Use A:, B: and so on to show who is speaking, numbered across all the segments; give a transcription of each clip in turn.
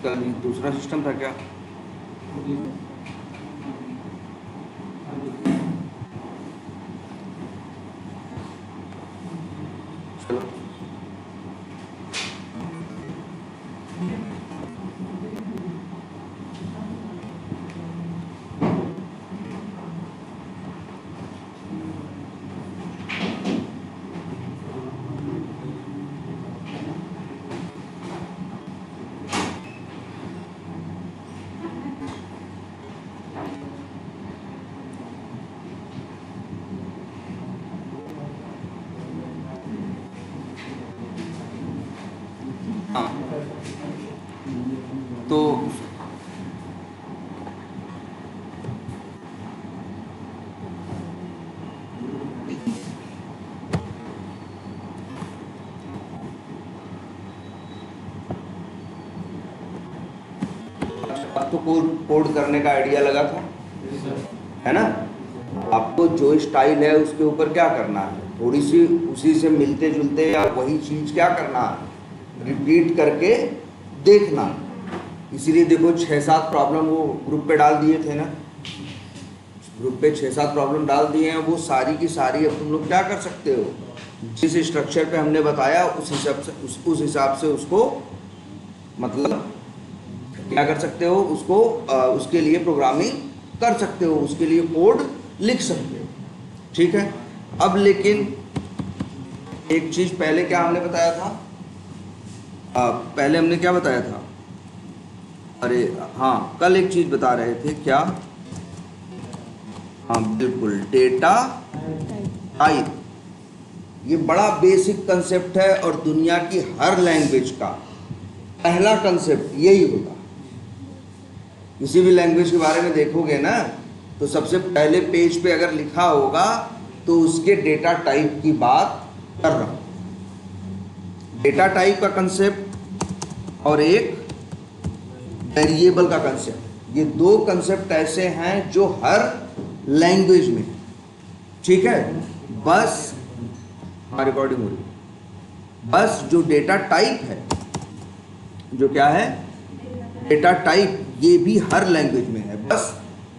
A: इसका दूसरा सिस्टम था क्या? चलो हाँ, तो आपको कोड करने का आइडिया लगा था, है ना? आपको जो स्टाइल है उसके ऊपर क्या करना है, थोड़ी सी उसी से मिलते जुलते या वही चीज क्या करना है, रिपीट करके देखना। इसीलिए देखो 6-7 प्रॉब्लम वो ग्रुप पे डाल दिए थे ना, ग्रुप पे 6-7 प्रॉब्लम डाल दिए हैं। वो सारी की सारी अब तुम लोग क्या कर सकते हो, जिस स्ट्रक्चर पे हमने बताया उस हिसाब से उसको मतलब क्या कर सकते हो, उसको उसके लिए प्रोग्रामिंग कर सकते हो, उसके लिए कोड लिख सकते हो। ठीक है। अब लेकिन एक चीज पहले क्या हमने बताया था, पहले हमने क्या बताया था, अरे हाँ कल एक चीज बता रहे थे क्या, हाँ बिल्कुल, डेटा टाइप। ये बड़ा बेसिक कंसेप्ट है और दुनिया की हर लैंग्वेज का पहला कंसेप्ट यही होता है। किसी भी लैंग्वेज के बारे में देखोगे ना तो सबसे पहले पेज पे अगर लिखा होगा तो उसके डेटा टाइप की बात कर रहा हूं। डेटा टाइप का कंसेप्ट और एक वेरिएबल का कंसेप्ट, ये दो कंसेप्ट ऐसे हैं जो हर लैंग्वेज में, ठीक है। बस रिकॉर्डिंग हो रही है। बस जो डेटा टाइप है, जो क्या है, डेटा टाइप, ये भी हर लैंग्वेज में है। बस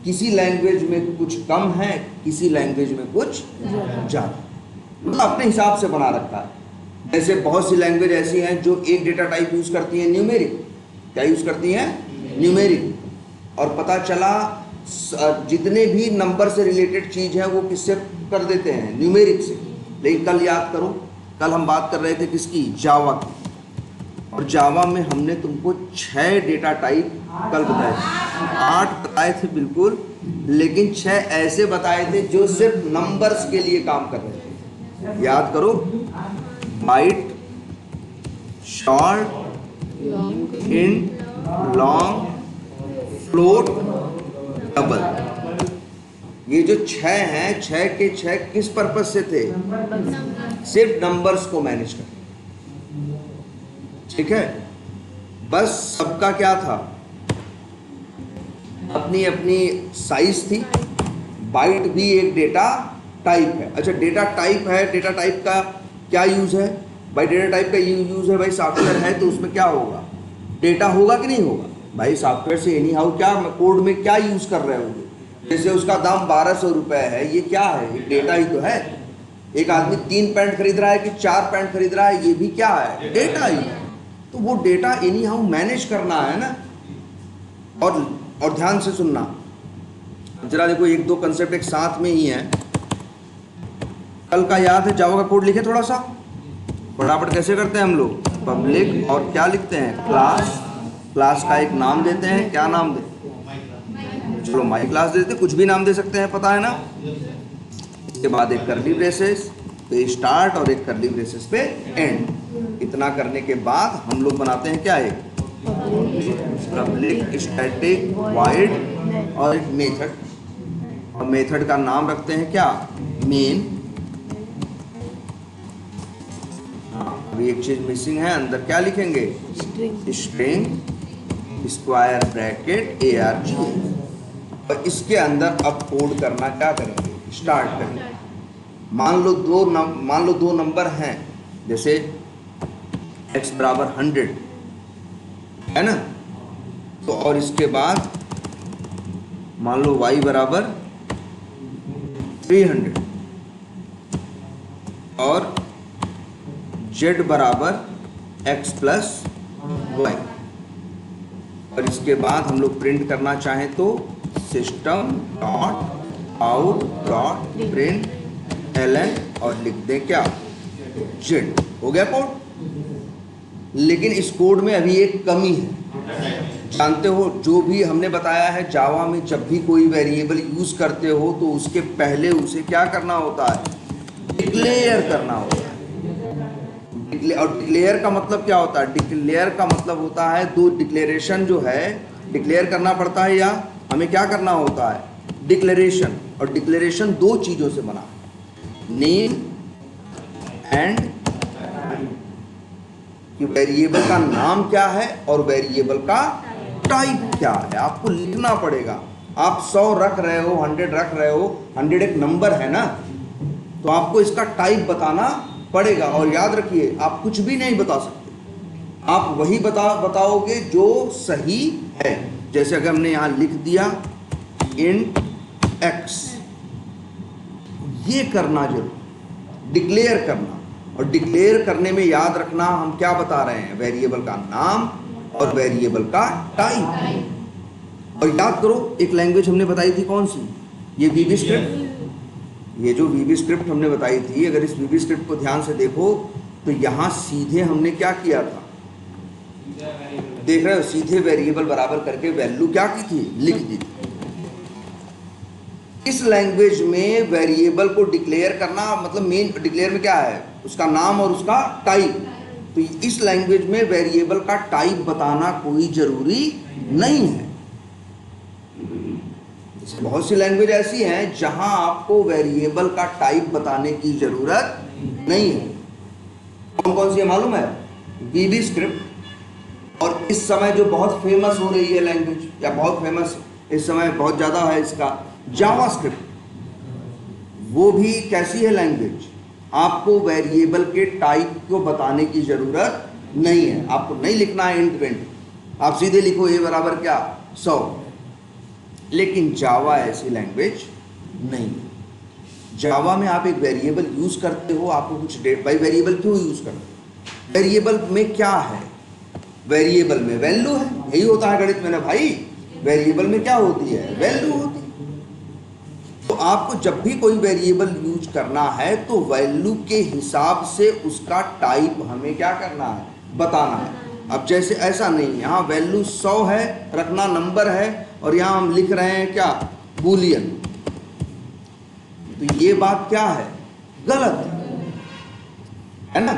A: किसी लैंग्वेज में कुछ कम है, किसी लैंग्वेज में कुछ ज़्यादा, मतलब अपने हिसाब से बना रखा है। जैसे बहुत सी लैंग्वेज ऐसी हैं जो एक डेटा टाइप यूज़ करती हैं, न्यूमेरिक। क्या यूज़ करती हैं? न्यूमेरिक। और पता चला जितने भी नंबर से रिलेटेड चीज़ है वो किससे कर देते हैं? न्यूमेरिक से। लेकिन कल याद करो, कल हम बात कर रहे थे किसकी? जावा की। और जावा में हमने तुमको 6 डेटा टाइप कल बताए थे, 8 बताए थे बिल्कुल, लेकिन 6 ऐसे बताए थे जो सिर्फ नंबर्स के लिए काम कर रहे थे। याद करो, byte, short, int, long, float, double. ये जो 6 हैं, 6 के 6 किस पर्पज से थे? सिर्फ नंबर्स को मैनेज कर, ठीक है। बस सबका क्या था? अपनी अपनी साइज थी। बाइट भी एक डेटा टाइप है। अच्छा, डेटा टाइप है, डेटा टाइप का क्या यूज है भाई? डेटा टाइप का यूज है भाई, सॉफ्टवेयर है तो उसमें क्या होगा? डेटा होगा कि नहीं होगा भाई? सॉफ्टवेयर से एनी हाउ क्या कोड में क्या यूज कर रहे होंगे? जैसे उसका दाम 1200 रुपए है, ये क्या है? ये डेटा ही तो है। एक आदमी 3 पैंट खरीद रहा है कि 4 पैंट खरीद रहा है, ये भी क्या है? डेटा ही है। तो वो डेटा एनी हाउ मैनेज करना है ना। और ध्यान से सुनना जरा, देखो एक दो कंसेप्ट एक साथ में ही है। कल का याद है? जावा का कोड लिखे थोड़ा सा फटाफट। कैसे करते हैं हम लोग? पब्लिक और क्या लिखते हैं? क्लास। क्लास का एक नाम देते हैं, क्या नाम देते हैं? चलो माई क्लास देते हैं, कुछ भी नाम दे सकते हैं, पता है ना। इसके बाद एक करली ब्रेसेस पे स्टार्ट और एक करली ब्रेसेस पे एंड। इतना करने के बाद हम लोग बनाते हैं क्या? एक पब्लिक स्टैटिक वॉइड और एक मेथड। और मेथड का नाम रखते हैं क्या? मेन। अभी एक चीज मिसिंग है, अंदर क्या लिखेंगे? String square bracket ARG। और इसके अंदर अब कोड करना क्या करेंगे? स्टार्ट करेंगे। मान लो दो नंबर हैं, जैसे x बराबर 100 है ना, तो और इसके बाद मान लो y बराबर 300 और z बराबर x प्लस वाई, और इसके बाद हम लोग प्रिंट करना चाहें तो system dot out dot print ln और लिख दें क्या, z। हो गया कोड। लेकिन इस कोड में अभी एक कमी है, जानते हो, जो भी हमने बताया है जावा में जब भी कोई वेरिएबल यूज करते हो तो उसके पहले उसे क्या करना होता है, डिक्लेयर करना होता है। और डिक्लेयर का मतलब क्या होता है, डिक्लेयर का मतलब होता है दो डिक्लेरेशन जो है डिक्लेयर करना पड़ता है, या हमें क्या करना होता है, डिक्लेरेशन। और डिक्लेरेशन दो चीजों से बना, नेम एंड, कि वेरिएबल का नाम क्या है और वेरिएबल का टाइप क्या है, आपको लिखना पड़ेगा। आप 100 रख रहे हो, 100 रख रहे हो, 100 एक नंबर है ना, तो आपको इसका टाइप बताना पड़ेगा। और याद रखिए आप कुछ भी नहीं बता सकते, आप वही बताओगे जो सही है। जैसे अगर हमने यहां लिख दिया int x, ये करना जरूर, डिक्लेयर करना। और डिक्लेयर करने में याद रखना हम क्या बता रहे हैं, वेरिएबल का नाम और वेरिएबल का टाइप। और याद करो एक लैंग्वेज हमने बताई थी कौन सी, ये VB स्क्रिप्ट। ये जो VB स्क्रिप्ट हमने बताई थी, अगर इस VB स्क्रिप्ट को ध्यान से देखो तो यहां सीधे हमने क्या किया था, देख रहे हो, सीधे वेरिएबल बराबर करके वैल्यू क्या की थी, लिख दी थी। इस लैंग्वेज में वेरिएबल को डिक्लेयर करना मतलब मेन डिक्लेयर में क्या है, उसका नाम और उसका टाइप। तो इस लैंग्वेज में वेरिएबल का टाइप बताना कोई जरूरी नहीं है। बहुत सी लैंग्वेज ऐसी हैं जहां आपको वेरिएबल का टाइप बताने की जरूरत नहीं है। कौन कौन सी है मालूम है, VB स्क्रिप्ट, और इस समय जो बहुत फेमस हो रही है लैंग्वेज, या बहुत फेमस इस समय बहुत ज़्यादा है इसका, जावा स्क्रिप्ट। वो भी कैसी है लैंग्वेज, आपको वेरिएबल के टाइप को बताने की ज़रूरत नहीं है, आपको नहीं लिखना है इंट वेंट, आप सीधे लिखो a बराबर क्या 100। लेकिन जावा ऐसी लैंग्वेज नहीं है। जावा में आप एक वेरिएबल यूज़ करते हो, आपको कुछ डेट बाई वेरिएबल क्यों यूज़ करते हो, वेरिएबल में क्या है, वेरिएबल में वैल्यू है, यही होता है गणित में ना भाई, वेरिएबल में क्या होती है, वैल्यू होती है। तो आपको जब भी कोई वेरिएबल यूज करना है तो वैल्यू के हिसाब से उसका टाइप हमें क्या करना है, बताना है। अब जैसे ऐसा नहीं, यहाँ वैल्यू 100 है, रखना नंबर है, और यहाँ हम लिख रहे हैं क्या, बूलियन। तो ये बात क्या है, गलत है ना।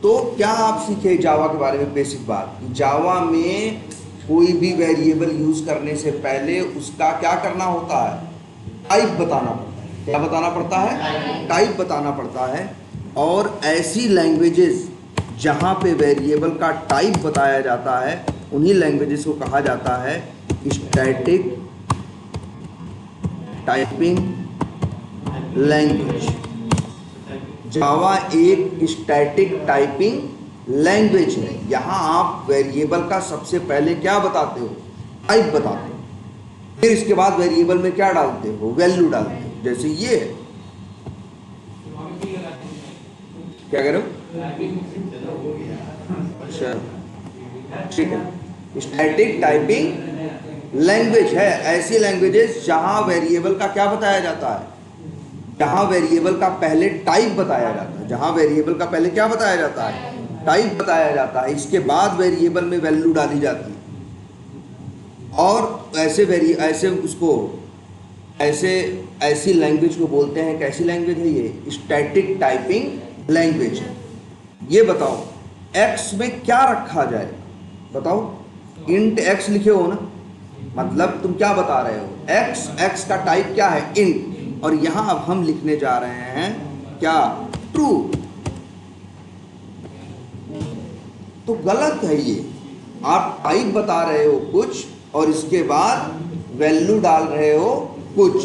A: तो क्या आप सीखे जावा के बारे में बेसिक बात, जावा में कोई भी वेरिएबल यूज करने से पहले उसका क्या करना होता है, टाइप बताना पड़ता है। क्या बताना पड़ता है, टाइप बताना पड़ता है। और ऐसी लैंग्वेजेस जहाँ पे वेरिएबल का टाइप बताया जाता है उन्हीं लैंग्वेजेस को कहा जाता है स्टैटिक टाइपिंग लैंग्वेज। जावा एक स्टैटिक टाइपिंग लैंग्वेज है। यहाँ आप वेरिएबल का सबसे पहले क्या बताते हो, टाइप बताते हो, फिर इसके बाद वेरिएबल में क्या डालते हो, वैल्यू डालते हो। जैसे ये है, क्या कह रहे हो, अच्छा ठीक है, स्टैटिक टाइपिंग लैंग्वेज है। ऐसी लैंग्वेजेस जहां वेरिएबल का क्या बताया जाता है, जहां वेरिएबल का पहले टाइप बताया जाता है, जहां वेरिएबल का पहले क्या बताया जाता है, टाइप बताया जाता है, इसके बाद वेरिएबल में वैल्यू डाली जाती है। और ऐसी लैंग्वेज को बोलते हैं, कैसी लैंग्वेज है ये, स्टैटिक टाइपिंग लैंग्वेज है। ये बताओ x में क्या रखा जाए, बताओ, इंट x लिखे हो ना, मतलब तुम क्या बता रहे हो, x का टाइप क्या है, इंट। और यहां अब हम लिखने जा रहे हैं क्या, ट्रू। तो गलत है ये, आप टाइप बता रहे हो कुछ और इसके बाद वैल्यू डाल रहे हो कुछ,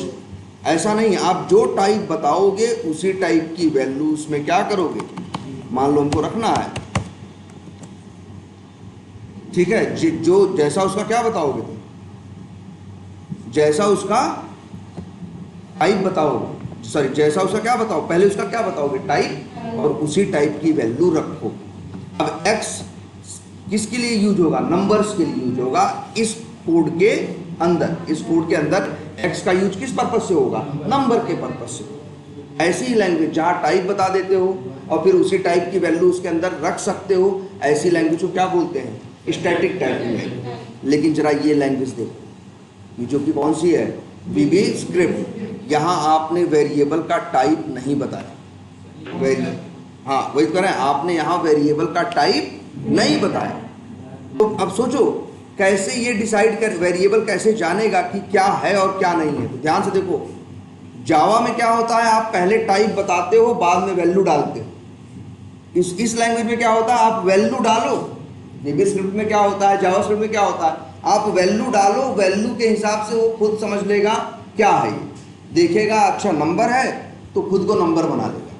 A: ऐसा नहीं। आप जो टाइप बताओगे उसी टाइप की वैल्यू उसमें क्या करोगे, मान लो हमको रखना है ठीक है, जो जैसा उसका क्या बताओगे तुम, जैसा उसका टाइप बताओगे, सॉरी जैसा उसका क्या बताओ, पहले उसका क्या बताओगे टाइप, और उसी टाइप की वैल्यू रखो। अब x किसके लिए यूज होगा, नंबर्स के लिए यूज होगा। इस कोड के अंदर, इस कोड के अंदर x का यूज किस पर्पज से होगा, नंबर के पर्पज से। ऐसी ही लैंग्वेज जहाँ टाइप बता देते हो और फिर उसी टाइप की वैल्यू उसके अंदर रख सकते हो, ऐसी लैंग्वेज को क्या बोलते हैं, स्टैटिक टाइपिंग लैंग्वेज। लेकिन जरा ये लैंग्वेज देखो, ये जो कि कौन सी है, VB स्क्रिप्ट। यहाँ आपने वेरिएबल का टाइप नहीं बताया, हाँ वही तो कह रहे हैं, आपने यहाँ वेरिएबल का टाइप नहीं बताया। तो अब सोचो कैसे ये डिसाइड कर, वेरिएबल कैसे जानेगा कि क्या है और क्या नहीं है। तो ध्यान से देखो, जावा में क्या होता है, आप पहले टाइप बताते हो, बाद में वैल्यू डालते हो। इस लैंग्वेज में क्या होता है, आप वैल्यू डालो। VB स्क्रिप्ट में क्या होता है, जावा स्क्रिप्ट में क्या होता है, आप वैल्यू डालो, वैल्यू के हिसाब से वो खुद समझ लेगा क्या है ये। देखेगा अच्छा नंबर है तो खुद को नंबर बना लेगा,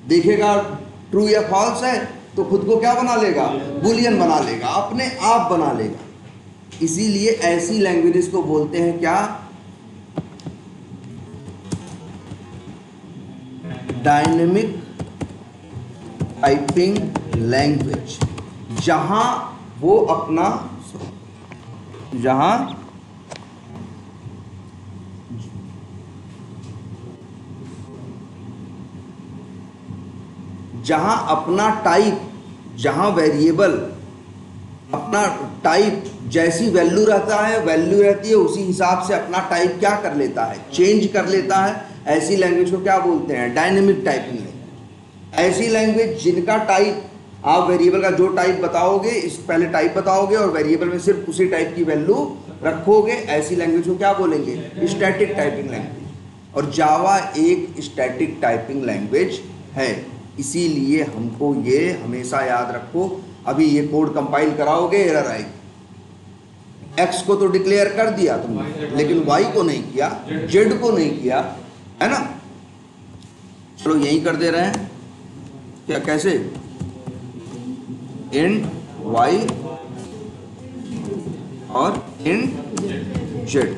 A: देखेगा ट्रू या फॉल्स है तो खुद को क्या बना लेगा, बुलियन बना लेगा, अपने आप बना लेगा। इसीलिए ऐसी लैंग्वेजेस को बोलते हैं क्या, डायनेमिक टाइपिंग लैंग्वेज। जहां वो अपना, जहां जहां अपना टाइप, जहां वेरिएबल अपना टाइप जैसी वैल्यू रहता है, वैल्यू रहती है उसी हिसाब से अपना टाइप क्या कर लेता है, चेंज कर लेता है। ऐसी लैंग्वेज को क्या बोलते हैं, डायनेमिक टाइपिंग लैंग्वेज। ऐसी लैंग्वेज जिनका टाइप, आप वेरिएबल का जो टाइप बताओगे, इस पहले टाइप बताओगे और वेरिएबल में सिर्फ उसी टाइप की वैल्यू रखोगे, ऐसी लैंग्वेज को क्या बोलेंगे, स्टैटिक टाइपिंग लैंग्वेज। और जावा एक स्टैटिक टाइपिंग लैंग्वेज है। इसीलिए हमको ये हमेशा याद रखो, अभी ये कोड कंपाइल कराओगे एरर आएगी। एक्स को तो डिक्लेयर कर दिया तुमने, लेकिन वाई को नहीं किया, जेड को नहीं किया, है ना। चलो यही कर दे रहे हैं क्या, कैसे, इंट वाई और इंट जेड।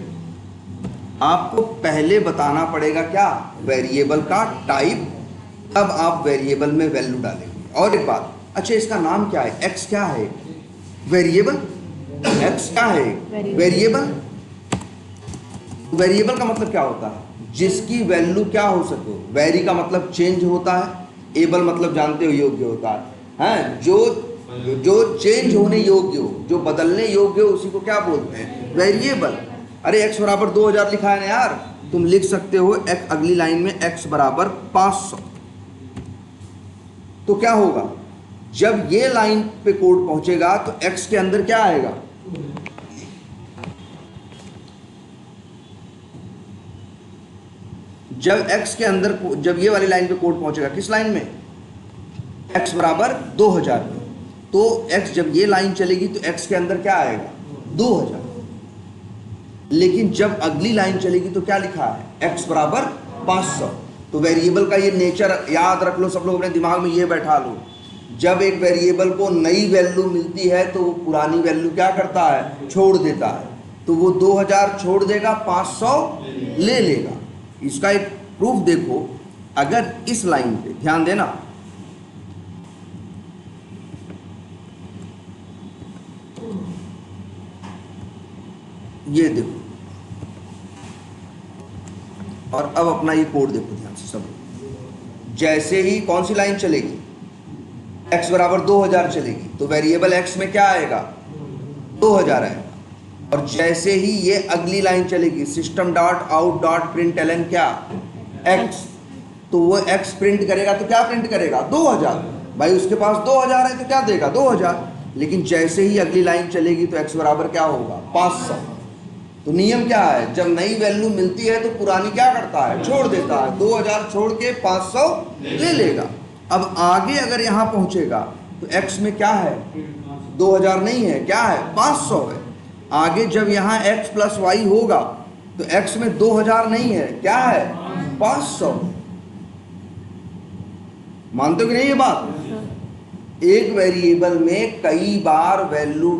A: आपको पहले बताना पड़ेगा क्या, वेरिएबल का टाइप, तब आप वेरिएबल में वैल्यू डालेंगे। और एक बात, अच्छा इसका नाम क्या है, एक्स क्या है, वेरिएबल। एक्स क्या है, वेरिएबल। वेरिएबल का मतलब क्या होता है, जिसकी वैल्यू क्या हो सके। वेरी का मतलब चेंज होता है, एबल मतलब जानते हो योग्य होता है, जो चेंज होने योग्य हो, जो बदलने योग्य हो, उसी को क्या बोलते हैं, वेरिएबल। अरे x बराबर 2000 लिखा है ना यार, तुम लिख सकते हो x, अगली लाइन में x बराबर 500। तो क्या होगा, जब ये लाइन पे कोड पहुंचेगा तो x के अंदर क्या आएगा, जब x के अंदर, जब ये वाली लाइन पे कोड पहुंचेगा, किस लाइन में, x बराबर 2000 में, तो x जब ये लाइन चलेगी तो x के अंदर क्या आएगा, 2000। लेकिन जब अगली लाइन चलेगी तो क्या लिखा है, x बराबर 500। तो वेरिएबल का ये नेचर याद रख लो, सब लोग अपने दिमाग में ये बैठा लो। जब एक वेरिएबल को नई वैल्यू मिलती है तो वो पुरानी वैल्यू क्या करता है, छोड़ देता है। तो वो 2000 छोड़ देगा, 500 ले लेगा। इसका एक प्रूफ देखो, अगर इस लाइन पे ध्यान देना, ये देखो, और अब अपना ये कोड देखो ध्यान से सब। जैसे ही कौन सी लाइन चलेगी, x बराबर 2000 चलेगी, तो वेरिएबल x में क्या आएगा, 2000 आएगा। और जैसे ही ये अगली लाइन चलेगी, system dot out dot print L N क्या, x, तो वो x प्रिंट करेगा तो क्या प्रिंट करेगा, 2000। भाई उसके पास 2000 है तो क्या देगा, 2000। लेकिन जैसे ही अगली लाइन चलेगी तो x बराबर क्या होगा, 500। तो नियम क्या है, जब नई वैल्यू मिलती है तो पुरानी क्या करता है, छोड़ देता है। 2000 छोड़ के 500 ले लेगा। अब आगे अगर यहाँ पहुँचेगा तो x में क्या है, 2000 नहीं है, क्या है, 500 है। आगे जब यहाँ x प्लस वाई होगा तो x में 2000 नहीं है, क्या है, 500। मानते हो कि नहीं ये बात, एक वेरिएबल में कई बार वैल्यू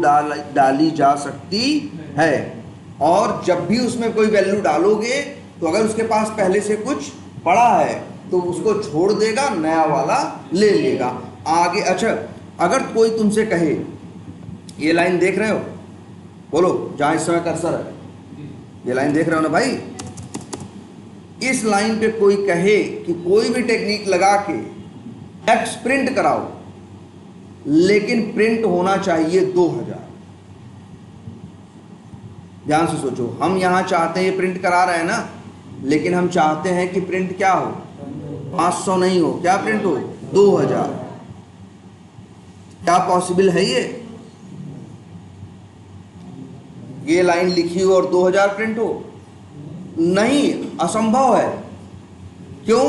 A: डाली जा सकती है, और जब भी उसमें कोई वैल्यू डालोगे तो अगर उसके पास पहले से कुछ पड़ा है तो उसको छोड़ देगा, नया वाला ले लेगा आगे। अच्छा, अगर कोई तुमसे कहे, ये लाइन देख रहे हो, बोलो जहां इस समय कर्सर है, ये लाइन देख रहे हो ना भाई, इस लाइन पे कोई कहे कि कोई भी टेक्निक लगा के एक्स प्रिंट कराओ, लेकिन प्रिंट होना चाहिए 2000। ध्यान से सोचो, हम यहां चाहते हैं, ये प्रिंट करा रहे हैं ना, लेकिन हम चाहते हैं कि प्रिंट क्या हो, 500 नहीं हो, क्या प्रिंट हो, 2000। क्या पॉसिबल है ये लाइन लिखी हो और 2000 प्रिंट हो? नहीं, असंभव है। क्यों?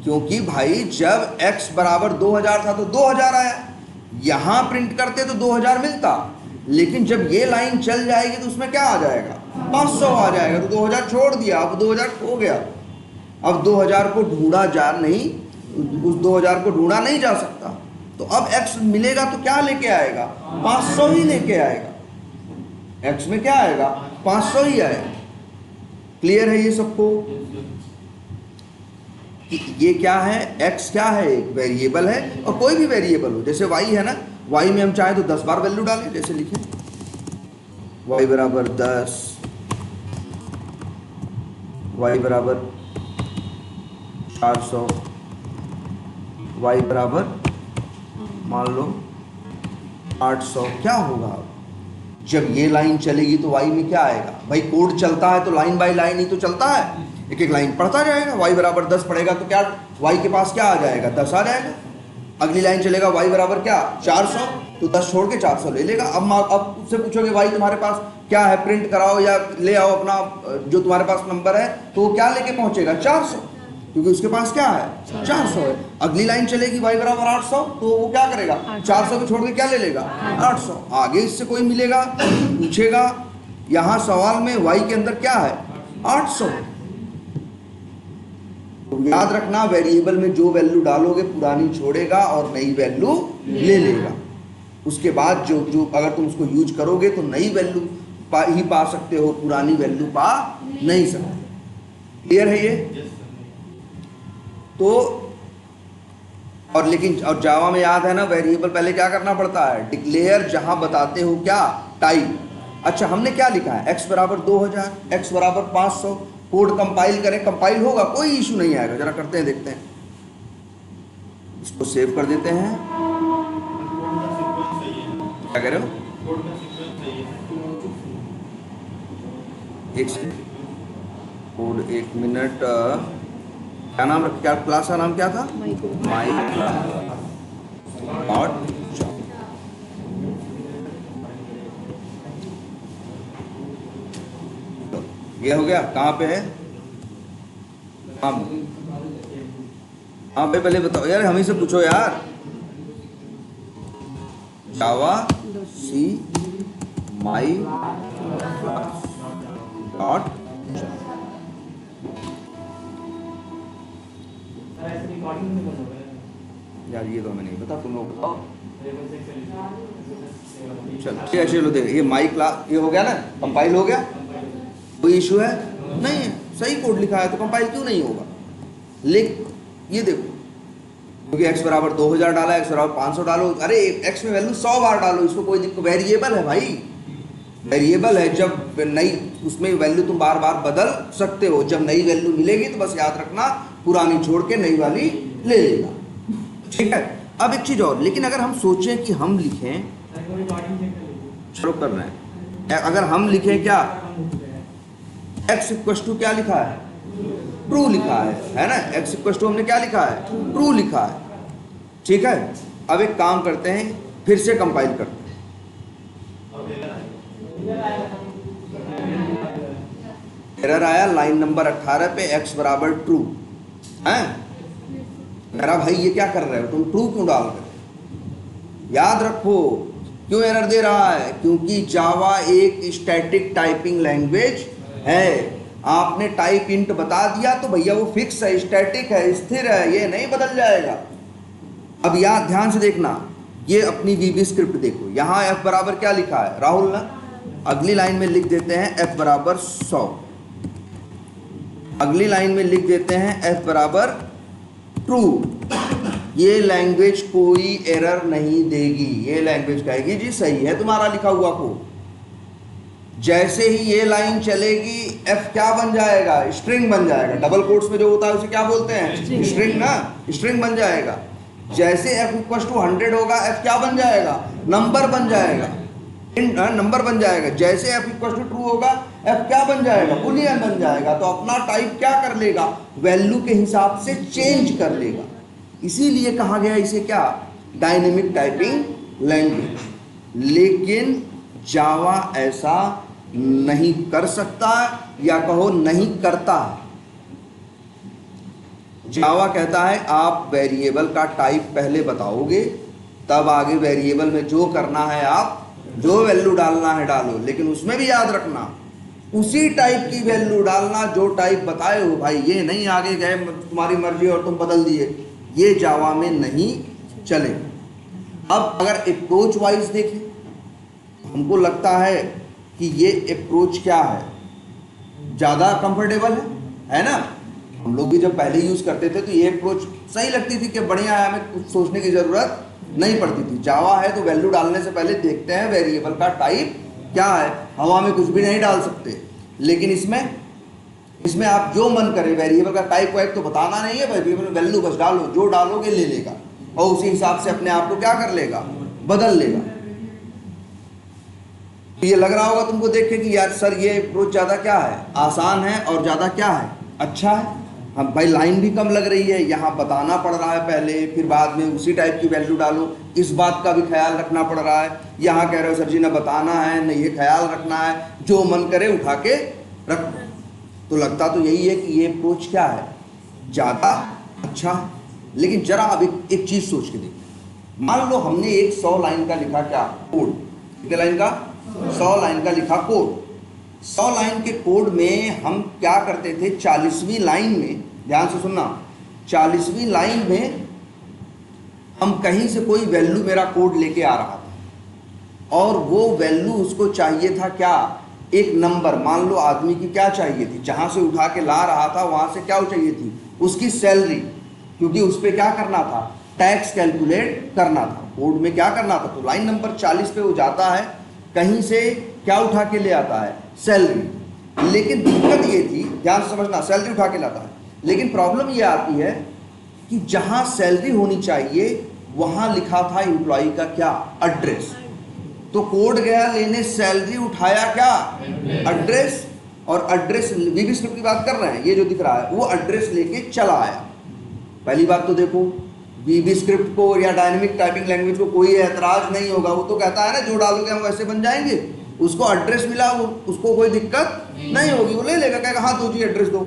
A: क्योंकि भाई जब x बराबर 2000 था तो 2000 आया, यहां प्रिंट करते तो 2000 मिलता, लेकिन जब ये लाइन चल जाएगी तो उसमें क्या आ जाएगा, 500 आ जाएगा, तो 2000 छोड़ दिया, अब 2000 खो गया। अब 2000 को ढूंढा जा नहीं, उस 2000 को ढूंढा नहीं जा सकता, तो अब x मिलेगा तो क्या लेके आएगा, 500 ही लेके आएगा। x में क्या आएगा, 500 ही आएगा। क्लियर है ये सबको? कि ये क्या है, x क्या है, एक वेरिएबल है, और कोई भी वेरिएबल हो, जैसे y है ना, y में हम चाहें तो 10 बार वैल्यू डालें, जैसे लिखें y बराबर 10, y बराबर 400, y बराबर मान लो 800। क्या होगा जब ये लाइन चलेगी तो y में क्या आएगा, भाई कोड चलता है तो लाइन बाय लाइन ही तो चलता है, एक एक लाइन पढ़ता जाएगा। y बराबर 10 पढ़ेगा तो क्या y के पास क्या आ जाएगा, 10 आ जाएगा। अगली लाइन चलेगा y बराबर क्या, 400, तो 10 छोड़ के 400 ले लेगा। अब उससे पूछोगे भाई तुम्हारे पास क्या है, प्रिंट कराओ या ले आओ अपना जो तुम्हारे पास नंबर है, तो वो क्या लेके पहुंचेगा, 400, क्योंकि उसके पास क्या है, 400 है। अगली लाइन चलेगी y बराबर 800, तो वो क्या करेगा, 400 को छोड़ के क्या ले लेगा, 800। आगे इससे कोई मिलेगा, पूछेगा, यहाँ सवाल में y के अंदर क्या है, 800। तो याद रखना, वेरिएबल में जो वैल्यू डालोगे पुरानी छोड़ेगा और नई वैल्यू ले लेगा। उसके बाद जो अगर तुम उसको यूज करोगे तो नई वैल्यू ही पा सकते हो, पुरानी वैल्यू पा नहीं सकते। क्लियर है ये? तो और जावा में याद है ना, वेरिएबल पहले क्या करना पड़ता है, डिक्लेयर, जहां बताते हो क्या, टाइप। अच्छा, हमने क्या लिखा है, x बराबर 2000, x बराबर 500। कोड कंपाइल करें, कंपाइल होगा, कोई इशू नहीं आएगा। जरा करते हैं, देखते हैं, इसको सेव कर देते हैं। क्या कह रहे हो, एक सेकंड, कोड 1 मिनट। क्या नाम रख, क्या क्लास का नाम क्या था, माई क्लास। ये हो गया, कहाँ पे है, हाँ पे पहले बताओ यार, हम ही से पूछो यार। जावा सी माई डॉट, यार ये तो हमें नहीं पता, तुम लोग बताओ। चलो चलो, देख ये माई क्लास, ये हो गया ना, कंपाइल हो गया, कोई इशू है नहीं है, सही कोड लिखा है तो कंपाइल क्यों नहीं होगा। लिख, ये देखो, क्योंकि x बराबर 2000 डाला, x बराबर 500 डालो, अरे x में वैल्यू 100 बार डालो, इसको कोई दिक्कत, वेरिएबल है भाई, वेरिएबल है। जब नई उसमें वैल्यू तुम बार बार बदल सकते हो, जब नई वैल्यू मिलेगी तो बस याद रखना पुरानी छोड़ के नई वाली ले लेगा, ठीक है। अब एक चीज और, लेकिन अगर हम सोचें कि हम लिखें, शुरू कर रहे हैं, अगर हम लिखें क्या, x इक्वल टू क्या लिखा है, ट्रू लिखा है ना, x इक्वल टू हमने क्या लिखा है, ट्रू लिखा है, ठीक है। अब एक काम करते हैं, फिर से कंपाइल करते हैं। एरर आया लाइन नंबर 18 पे, x बराबर ट्रू है। मेरा भाई ये क्या कर रहे हो तुम, ट्रू क्यों डाल रहे हो? याद रखो क्यों एरर दे रहा है, क्योंकि जावा एक स्टैटिक टाइपिंग लैंग्वेज है। आपने टाइप इंट बता दिया तो भैया वो फिक्स है, स्टैटिक है, स्थिर है, ये नहीं बदल जाएगा। अब यहाँ ध्यान से देखना, ये अपनी वीबी स्क्रिप्ट देखो, यहाँ f बराबर क्या लिखा है राहुल ना, अगली लाइन में लिख देते हैं f बराबर 100, अगली लाइन में लिख देते हैं f बराबर ट्रू। ये लैंग्वेज कोई एरर नहीं देगी, ये लैंग्वेज कहेगी जी सही है तुम्हारा लिखा हुआ कोड। जैसे ही ये लाइन चलेगी f क्या बन जाएगा, स्ट्रिंग बन जाएगा। डबल कोट्स में जो होता है उसे क्या बोलते हैं, स्ट्रिंग ना, स्ट्रिंग बन जाएगा। जैसे f इक्वल टू 100 होगा f क्या बन जाएगा, नंबर बन जाएगा, नंबर बन जाएगा। जैसे f इक्वल टू ट्रू होगा f क्या बन जाएगा, बुलियन बन जाएगा। तो अपना टाइप क्या कर लेगा, वैल्यू के हिसाब से चेंज कर लेगा। इसीलिए कहा गया इसे क्या, डायनेमिक टाइपिंग लैंग्वेज। लेकिन जावा ऐसा नहीं कर सकता, या कहो नहीं करता। जावा कहता है आप वेरिएबल का टाइप पहले बताओगे, तब आगे वेरिएबल में जो करना है आप, जो वैल्यू डालना है डालो। लेकिन उसमें भी याद रखना उसी टाइप की वैल्यू डालना जो टाइप बताए हो भाई। ये नहीं आगे गए तुम्हारी मर्जी और तुम बदल दिए, ये जावा में नहीं चले। अब अगर अप्रोच वाइज देखें, हमको लगता है कि ये अप्रोच क्या है, ज़्यादा कंफर्टेबल है ना। हम लोग भी जब पहले यूज़ करते थे तो ये अप्रोच सही लगती थी कि बढ़िया है, हमें कुछ सोचने की ज़रूरत नहीं पड़ती थी। जावा है तो वैल्यू डालने से पहले देखते हैं वेरिएबल का टाइप क्या है, हवा में कुछ भी नहीं डाल सकते। लेकिन इसमें आप जो मन करे, वेरिएबल का टाइप वाइप तो बताना नहीं है, वेरिएबल वैल्यू बस डालो, जो डालोगे ले लेगा और उसी हिसाब से अपने आप को क्या कर लेगा, बदल लेगा। तो ये लग रहा होगा तुमको देख के कि यार सर ये अप्रोच ज़्यादा क्या है, आसान है और ज़्यादा क्या है, अच्छा है। हम भाई लाइन भी कम लग रही है, यहाँ बताना पड़ रहा है पहले, फिर बाद में उसी टाइप की वैल्यू डालो, इस बात का भी ख्याल रखना पड़ रहा है। यहाँ कह रहे हो सर जी ना बताना है न ये ख्याल रखना है, जो मन करे उठा के रख। तो लगता तो यही है कि ये अप्रोच क्या है, ज़्यादा अच्छा है। लेकिन जरा अब एक चीज़ सोच के देखो, मान लो हमने एक 100 लाइन का लिखा क्या कोड, कितने लाइन का, 100 लाइन का लिखा कोड। 100 लाइन के कोड में हम क्या करते थे, 40वीं लाइन में, ध्यान से सुनना, 40वीं लाइन में हम कहीं से कोई वैल्यू मेरा कोड लेके आ रहा था और वो वैल्यू उसको चाहिए था क्या, एक नंबर। मान लो आदमी की क्या चाहिए थी, जहाँ से उठा के ला रहा था वहाँ से क्या चाहिए थी, उसकी सैलरी, क्योंकि उस पर क्या करना था, टैक्स कैलकुलेट करना था, कोड में क्या करना था। तो लाइन नंबर 40 पे वो जाता है, कहीं से क्या उठा के ले आता है, सैलरी। लेकिन दिक्कत ये थी, ध्यान से समझना, सैलरी उठा के लाता है, लेकिन प्रॉब्लम ये आती है कि जहाँ सैलरी होनी चाहिए वहाँ लिखा था एम्प्लॉय का क्या, एड्रेस। तो कोड गया लेने, सैलरी उठाया क्या, एड्रेस, और एड्रेस वीबी स्क्रिप्ट की बात कर रहे हैं, ये जो दिख रहा है वो एड्रेस लेके चला आया। पहली बात तो देखो, वीबी स्क्रिप्ट को या डायनेमिक टाइपिंग लैंग्वेज को कोई एतराज नहीं होगा, वो तो कहता है ना जो डालोगे हम वैसे बन जाएंगे। उसको एड्रेस मिला, उसको कोई दिक्कत नहीं होगी, वो ले लेगा, कहेगा हाँ दो जी एड्रेस दो,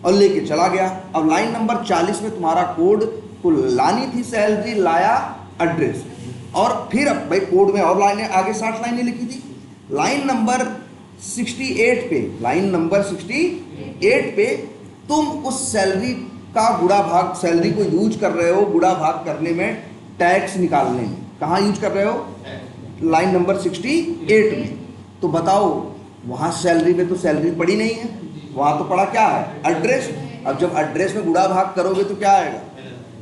A: और लेके चला गया। अब लाइन नंबर 40 में तुम्हारा कोड को लानी थी सैलरी, लाया एड्रेस, और फिर अब भाई कोड में और लाइनें आगे 60 लाइनें लिखी थी। लाइन नंबर 68 पे, लाइन नंबर 68 पे तुम उस सैलरी का गुणा भाग, सैलरी को यूज कर रहे हो गुणा भाग करने में, टैक्स निकालने में। कहाँ यूज कर रहे हो, लाइन नंबर 68 में। तो बताओ वहाँ सैलरी में तो सैलरी पड़ी नहीं है, वहाँ तो पड़ा क्या है, एड्रेस। अब जब एड्रेस में गुणा भाग करोगे तो क्या आएगा,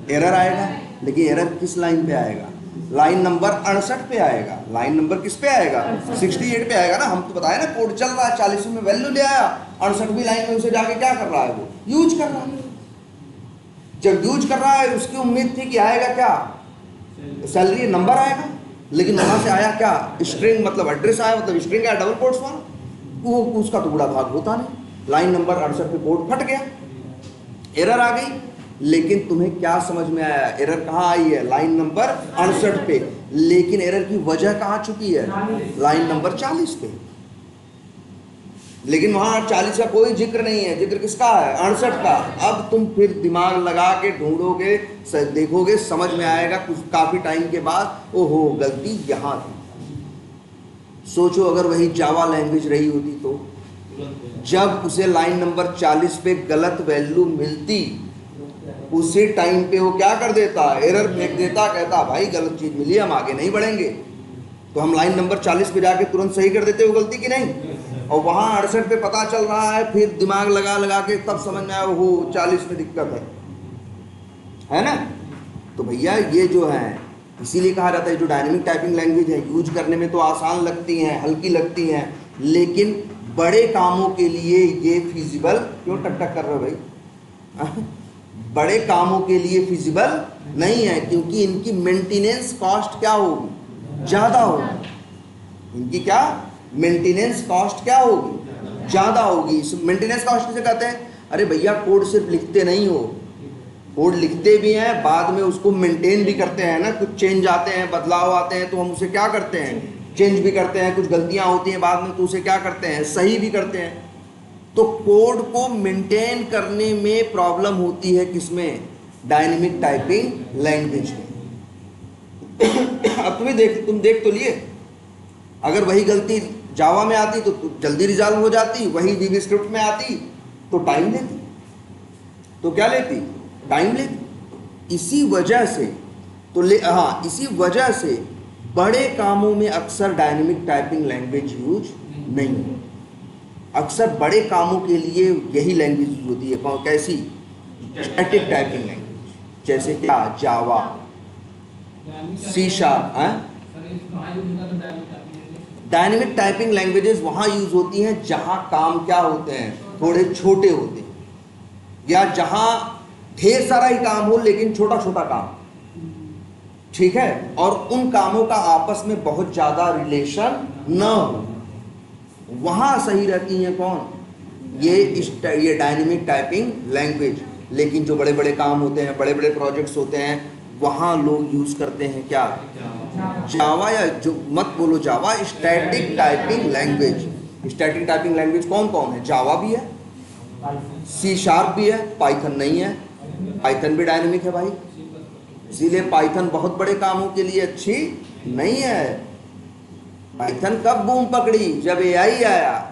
A: एरर आएगा। लेकिन एरर किस लाइन पे आएगा, लाइन नंबर 68 पे आएगा। लाइन नंबर किस पे आएगा, 68 पे आएगा ना। हम तो बताया ना कोड चल रहा है, 40 में वैल्यू ले आया, 68वीं लाइन में उसे जाके क्या कर रहा है, वो यूज कर रहा है। जब यूज कर रहा है उसकी उम्मीद थी कि आएगा क्या, सैलरी नंबर आएगा, लेकिन वहां से आया क्या, स्ट्रिंग, मतलब एड्रेस आया, मतलब स्ट्रिंग आया डबल कोट्स वाला, वो उसका तो गुणा भाग होता नहीं। लाइन नंबर 68 पे कोड फट गया, एरर आ गई। लेकिन तुम्हें क्या समझ में आया, एरर कहाँ आई है, लाइन नंबर 68 पे। लेकिन एरर की वजह कहाँ छुपी है, लाइन नंबर 40 पे। लेकिन वहां 40 का कोई जिक्र नहीं है, जिक्र किसका है, 68 का। अब तुम फिर दिमाग लगा के ढूंढोगे, देखोगे, समझ में आएगा कुछ काफी टाइम के बाद, ओहो गलती यहाँ थी। सोचो अगर वही जावा लैंग्वेज रही होती तो जब उसे लाइन नंबर 40 पे गलत वैल्यू मिलती उसी टाइम पे वो क्या कर देता, एरर फेंक देता, कहता भाई गलत चीज मिली, हम आगे नहीं बढ़ेंगे। तो हम लाइन नंबर 40 पे जाके तुरंत सही कर देते वो गलती की नहीं, और वहां 68 पे पता चल रहा है, फिर दिमाग लगा लगा के तब समझ में आया वो 40 में दिक्कत है ना। तो भैया ये जो है, इसीलिए कहा जाता है जो डायनेमिक टाइपिंग लैंग्वेज है यूज करने में तो आसान लगती हैं, हल्की लगती हैं, लेकिन बड़े कामों के लिए ये फिजिबल, क्यों टक टक कर रहे हो भाई बड़े कामों के लिए फिजिबल नहीं है, क्योंकि इनकी मेंटेनेंस कॉस्ट क्या होगी, ज़्यादा होगी। इनकी क्या मेंटेनेंस कॉस्ट क्या होगी, ज़्यादा होगी। मेंटेनेंस कॉस्ट किसे कहते हैं? अरे भैया कोड सिर्फ लिखते नहीं हो, कोड लिखते भी हैं, बाद में उसको मेंटेन भी करते हैं ना। कुछ चेंज आते हैं, बदलाव आते हैं, तो हम उसे क्या करते हैं, चेंज भी करते हैं। कुछ गलतियां होती हैं बाद में, तो उसे क्या करते हैं, सही भी करते हैं। तो कोड को मेंटेन करने में प्रॉब्लम होती है किसमें, डायनेमिक टाइपिंग लैंग्वेज में। अब तुम देख तो लिए, अगर वही गलती जावा में आती तो जल्दी रिजॉल्व हो जाती, वही वीबी स्क्रिप्ट में आती तो टाइम लेती। तो क्या लेती, टाइम लेती। इसी वजह से तो इसी वजह से बड़े कामों में अक्सर डायनेमिक टाइपिंग लैंग्वेज यूज नहीं है। अक्सर बड़े कामों के लिए यही लैंग्वेज यूज होती है। कैसी, स्टैटिक टाइपिंग लैंग्वेज, जैसे क्या, Java, C sharp. Dynamic typing languages वहाँ यूज होती हैं जहाँ काम क्या होते हैं, थोड़े छोटे होते हैं, या जहाँ ढेर सारा ही काम हो लेकिन छोटा छोटा काम, ठीक है, और उन कामों का आपस में बहुत ज़्यादा रिलेशन न हो, वहाँ सही रहती हैं कौन, ये डायनेमिक टाइपिंग लैंग्वेज। लेकिन जो बड़े बड़े काम होते हैं, बड़े बड़े प्रोजेक्ट्स होते हैं, वहाँ लोग यूज़ करते हैं क्या, जावा, या जो मत बोलो Java, static typing language. Static typing language कौन कौन है, जावा भी है, सी शार्प भी है, पाइथन नहीं है। पाइथन भी डायनेमिक है भाई, इसीलिए पाइथन बहुत बड़े कामों के लिए अच्छी नहीं है। पाइथन कब बूम पकड़ी, जब एआई आया।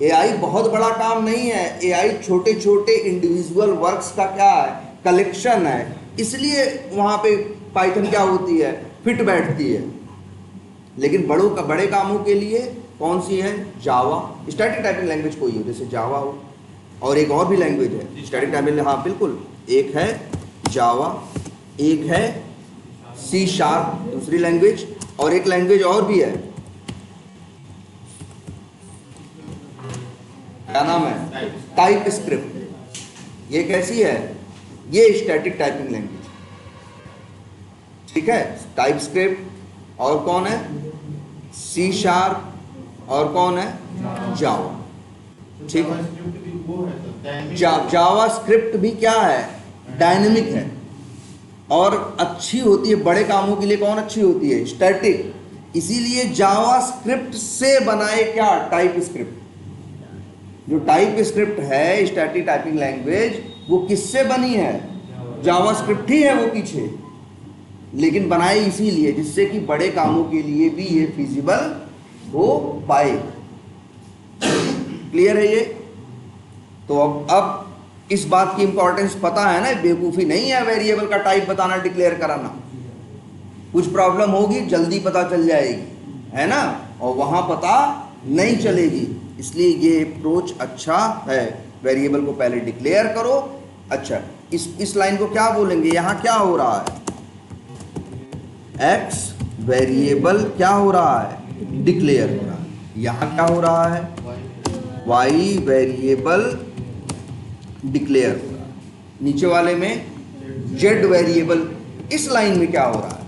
A: एआई बहुत बड़ा काम नहीं है, एआई छोटे छोटे इंडिविजुअल वर्क्स का क्या है, कलेक्शन है, इसलिए वहाँ पे पाइथन क्या होती है, फिट बैठती है। लेकिन बड़े कामों के लिए कौन सी है, जावा। स्टैटिक टाइपिंग लैंग्वेज कोई हो, जैसे जावा हो, और एक और भी लैंग्वेज है स्टैटिक टाइपिंग, हाँ बिल्कुल, एक है जावा, एक है सी शार्प दूसरी लैंग्वेज, और एक लैंग्वेज और भी है, क्या नाम है, टाइप स्क्रिप्ट। ये कैसी है, ये स्टैटिक टाइपिंग लैंग्वेज, ठीक है। टाइप स्क्रिप्ट, और कौन है, सी शार्प, और कौन है, जावा, ठीक है। जावा स्क्रिप्ट भी क्या है, डायनेमिक है, और अच्छी होती है बड़े कामों के लिए। कौन अच्छी होती है, स्टैटिक। इसीलिए जावा स्क्रिप्ट से बनाए क्या, टाइप स्क्रिप्ट। जो टाइप स्क्रिप्ट है स्टैटिक टाइपिंग लैंग्वेज, वो किससे बनी है, जावा स्क्रिप्ट ही है वो पीछे, लेकिन बनाए इसीलिए जिससे कि बड़े कामों के लिए भी ये फिजिबल हो पाए। क्लियर है ये। तो अब इस बात की इंपॉर्टेंस पता है ना, बेवकूफ़ी नहीं है वेरिएबल का टाइप बताना, डिक्लेयर कराना। कुछ प्रॉब्लम होगी जल्दी पता चल जाएगी, है ना, और वहाँ पता नहीं चलेगी। इसलिए ये अप्रोच अच्छा है, वेरिएबल को पहले डिक्लेयर करो। अच्छा, इस लाइन को क्या बोलेंगे, यहाँ क्या हो रहा है, एक्स वेरिएबल क्या हो रहा है, डिक्लेयर हो रहा है। यहाँ क्या हो रहा है, वाई वेरिएबल डिक्लेयर हो रहा है। नीचे वाले में जेड वेरिएबल, इस लाइन में क्या हो रहा है,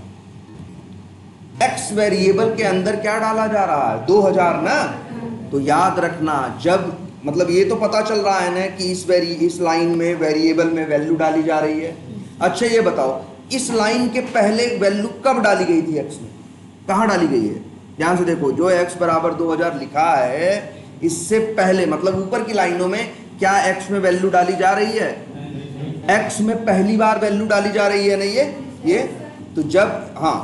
A: एक्स वेरिएबल के अंदर क्या डाला जा रहा है, 2000 ना। तो याद रखना, जब मतलब ये तो पता चल रहा है ना कि इस लाइन में वेरिएबल में वैल्यू डाली जा रही है। अच्छा ये बताओ, इस लाइन के पहले वैल्यू कब डाली गई थी, एक्स में कहाँ डाली गई है, ध्यान से देखो। जो एक्स बराबर 2000 लिखा है, इससे पहले मतलब ऊपर की लाइनों में क्या एक्स में वैल्यू डाली जा रही है, एक्स में पहली बार वैल्यू डाली जा रही है ना, ये तो जब, हाँ,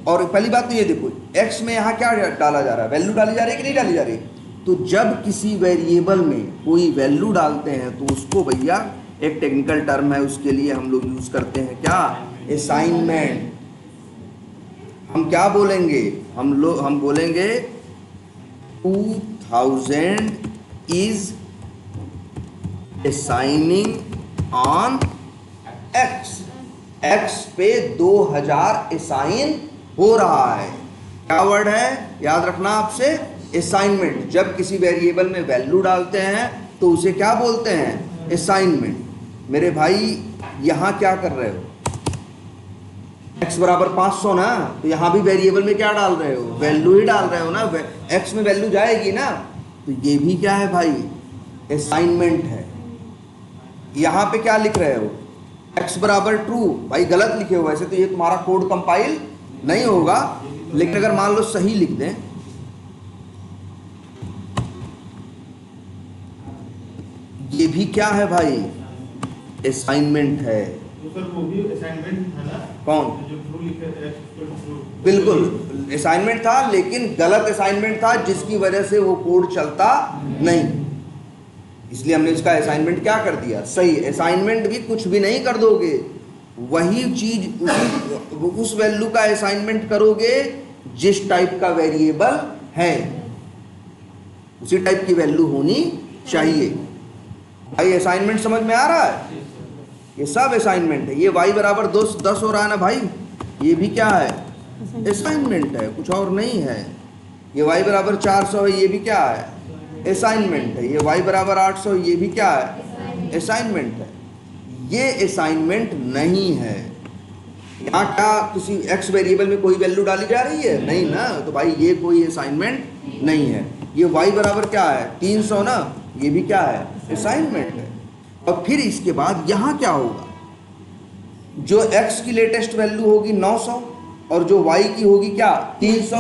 A: और पहली बात तो ये देखो, एक्स में यहाँ क्या डाला जा रहा है, वैल्यू डाली जा रही है कि नहीं डाली जा रही है। तो जब किसी वेरिएबल में कोई वैल्यू डालते हैं तो उसको भैया एक टेक्निकल टर्म है, उसके लिए हम लोग यूज करते हैं क्या, असाइनमेंट। हम क्या बोलेंगे, हम बोलेंगे 2000 is assigning on x, x पे 2000 असाइन हो रहा है। क्या वर्ड है याद रखना आपसे, असाइनमेंट। जब किसी वेरिएबल में वैल्यू डालते हैं तो उसे क्या बोलते हैं, असाइनमेंट। मेरे भाई यहां क्या कर रहे हो, x बराबर 500 ना, तो यहां भी वेरिएबल में क्या डाल रहे हो, वैल्यू ही डाल रहे हो ना, x में वैल्यू जाएगी ना, तो ये भी क्या है भाई, असाइनमेंट है। यहां पे क्या लिख रहे हो, x बराबर ट्रू, भाई गलत लिखे हो, वैसे तो ये तुम्हारा कोड कंपाइल नहीं होगा, लेकिन अगर मान लो सही लिख दें, ये भी क्या है भाई, असाइनमेंट है।
B: तो सर वो भी असाइनमेंट था ना,
A: कौन,
B: जो ट्रू लिखे ट्रू,
A: बिल्कुल असाइनमेंट था, लेकिन गलत असाइनमेंट था, जिसकी वजह से वो कोड चलता नहीं, इसलिए हमने इसका असाइनमेंट क्या कर दिया, सही। असाइनमेंट भी कुछ भी नहीं कर दोगे, वही चीज उस वैल्यू का असाइनमेंट करोगे जिस टाइप का वेरिएबल है, उसी टाइप की वैल्यू होनी चाहिए। भाई असाइनमेंट समझ में आ रहा है, ये सब असाइनमेंट है। ये y बराबर 10 हो रहा है ना भाई, ये भी क्या है, असाइनमेंट है, कुछ और नहीं है। ये y बराबर 400 है, ये भी क्या है, असाइनमेंट है। ये y बराबर 800, ये भी क्या है, असाइनमेंट है। ये असाइनमेंट नहीं है। यहाँ क्या किसी x वेरिएबल में कोई वैल्यू डाली जा रही है, नहीं ना, तो भाई ये कोई असाइनमेंट नहीं है। ये y बराबर क्या है 300 ना, ये भी क्या है, असाइनमेंट है। और फिर इसके बाद यहाँ क्या होगा, जो x की लेटेस्ट वैल्यू होगी 900 और जो y की होगी क्या 300,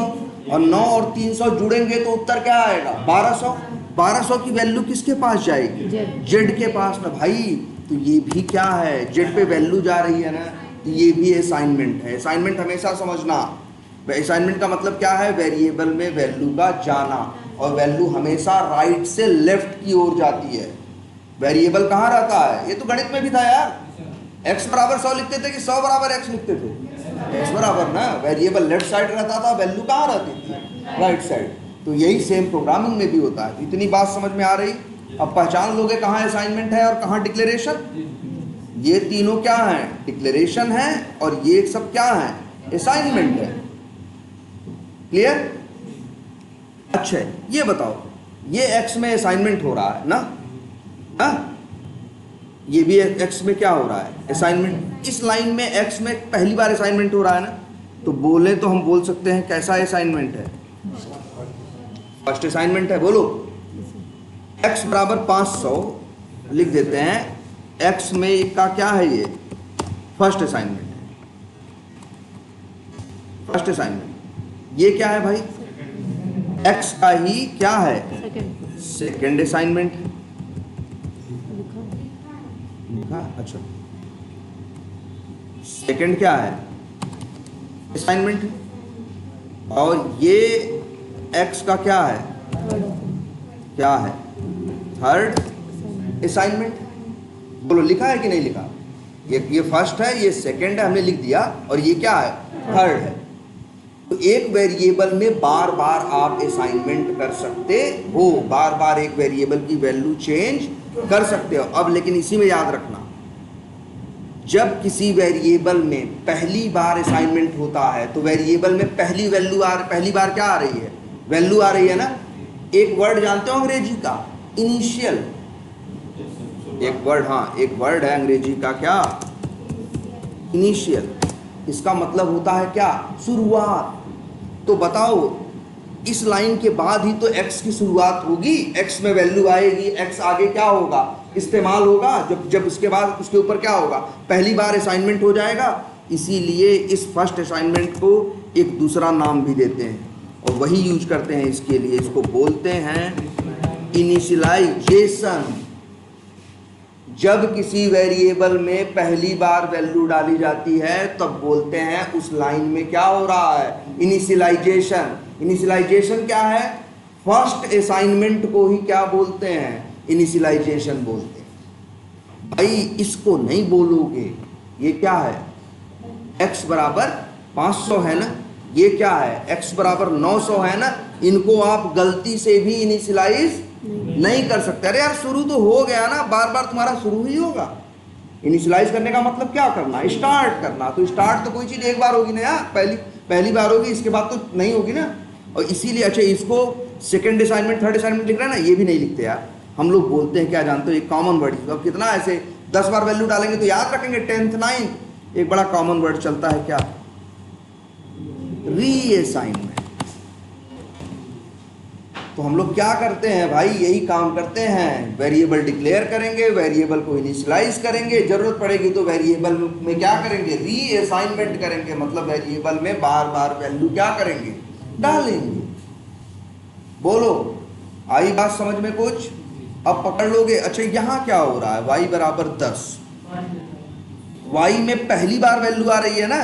A: और 9 और 300 जुड़ेंगे तो उत्तर क्या आएगा 1200। 1200 की वैल्यू किसके पास जाएगी, z के पास ना भाई, तो ये भी क्या है, z पे वैल्यू जा रही है ना, तो ये भी असाइनमेंट है। असाइनमेंट हमेशा समझना, असाइनमेंट का मतलब क्या है, वेरिएबल में वैल्यू का जाना, और वैल्यू हमेशा राइट से लेफ्ट की ओर जाती है। वेरिएबल कहाँ रहता है, ये तो गणित में भी था यार, x बराबर 100 लिखते थे कि 100 बराबर x लिखते थे, x बराबर ना, वेरिएबल लेफ्ट साइड रहता था, वैल्यू कहाँ रहती थी, राइट साइड। तो यही सेम प्रोग्रामिंग में भी होता है। इतनी बात समझ में आ रही। अब पहचान लोगे कहाँ असाइनमेंट है और कहाँ डिक्लेरेशन। ये तीनों क्या है, डिक्लेरेशन है, और ये सब क्या है, असाइनमेंट है। क्लियर। अच्छा ये बताओ, ये x में असाइनमेंट हो रहा है ना, हाँ, ये भी x में क्या हो रहा है, असाइनमेंट। इस लाइन में x में पहली बार असाइनमेंट हो रहा है ना, तो बोले तो हम बोल सकते हैं कैसा असाइनमेंट है, फर्स्ट असाइनमेंट है। बोलो, x बराबर 500 लिख देते हैं, x में का क्या है, ये फर्स्ट असाइनमेंट है, फर्स्ट असाइनमेंट। ये क्या है भाई, x का ही क्या है, सेकेंड असाइनमेंट है। अच्छा, सेकंड क्या है, असाइनमेंट, और ये x का क्या है, क्या है, थर्ड असाइनमेंट। बोलो लिखा है कि नहीं लिखा, ये फर्स्ट है, ये सेकंड है, हमने लिख दिया, और ये क्या है, थर्ड है। तो एक वेरिएबल में बार बार आप असाइनमेंट कर सकते हो, बार बार एक वेरिएबल की वैल्यू चेंज कर सकते हो। अब लेकिन इसी में याद रखना, जब किसी वेरिएबल में पहली बार असाइनमेंट होता है तो वेरिएबल में पहली बार क्या आ रही है, वैल्यू आ रही है ना। एक वर्ड जानते हो अंग्रेजी का, इनिशियल, एक वर्ड, हाँ एक वर्ड है अंग्रेजी का, क्या, इनिशियल। इसका मतलब होता है क्या, शुरुआत। तो बताओ, इस लाइन के बाद ही तो x की शुरुआत होगी, x में वैल्यू आएगी, x आगे क्या होगा, इस्तेमाल होगा। जब इसके बाद उसके ऊपर क्या होगा, पहली बार असाइनमेंट हो जाएगा। इसीलिए इस फर्स्ट असाइनमेंट को एक दूसरा नाम भी देते हैं, और वही यूज करते हैं इसके लिए, इसको बोलते हैं इनिशियलाइजेशन। जब किसी वेरिएबल में पहली बार वैल्यू डाली जाती है तब बोलते हैं उस लाइन में क्या हो रहा है, इनिशियलाइजेशन। इनिशियलाइजेशन क्या है, फर्स्ट असाइनमेंट को ही क्या बोलते हैं, इनिशियलाइजेशन बोलते हैं। भाई इसको नहीं बोलोगे, ये क्या है, x बराबर 500 है ना, ये क्या है, x बराबर 900 है ना, इनको आप गलती से भी इनिशियलाइज नहीं कर सकते। अरे यार शुरू तो हो गया ना, बार बार तुम्हारा शुरू ही होगा। इनिशियलाइज करने का मतलब क्या करना, स्टार्ट करना। तो स्टार्ट तो कोई चीज़ एक बार होगी ना यार, पहली बार होगी, इसके बाद तो नहीं होगी ना। और इसीलिए अच्छा इसको सेकंड असाइनमेंट थर्ड असाइनमेंट लिख रहे हैं ना, ये भी नहीं लिखते यार। हम लोग बोलते हैं क्या जानते हो, एक कॉमन वर्ड। अब कितना ऐसे 10 बार वैल्यू डालेंगे तो याद रखेंगे 10th 9th। एक बड़ा कॉमन वर्ड चलता है क्या, रीअसाइनमेंट। तो हम लोग क्या करते हैं भाई, यही काम करते हैं, वेरिएबल डिक्लेयर करेंगे, वेरिएबल को इनिशियलाइज करेंगे, जरूरत पड़ेगी तो वेरिएबल में क्या करेंगे, रीअसाइनमेंट करेंगे। मतलब वेरिएबल में बार बार वैल्यू क्या करेंगे, डालेंगे। बोलो आई बात समझ में कुछ, अब पकड़ लोगे। अच्छा यहाँ क्या हो रहा है, y बराबर 10, y में पहली बार वैल्यू आ रही है ना,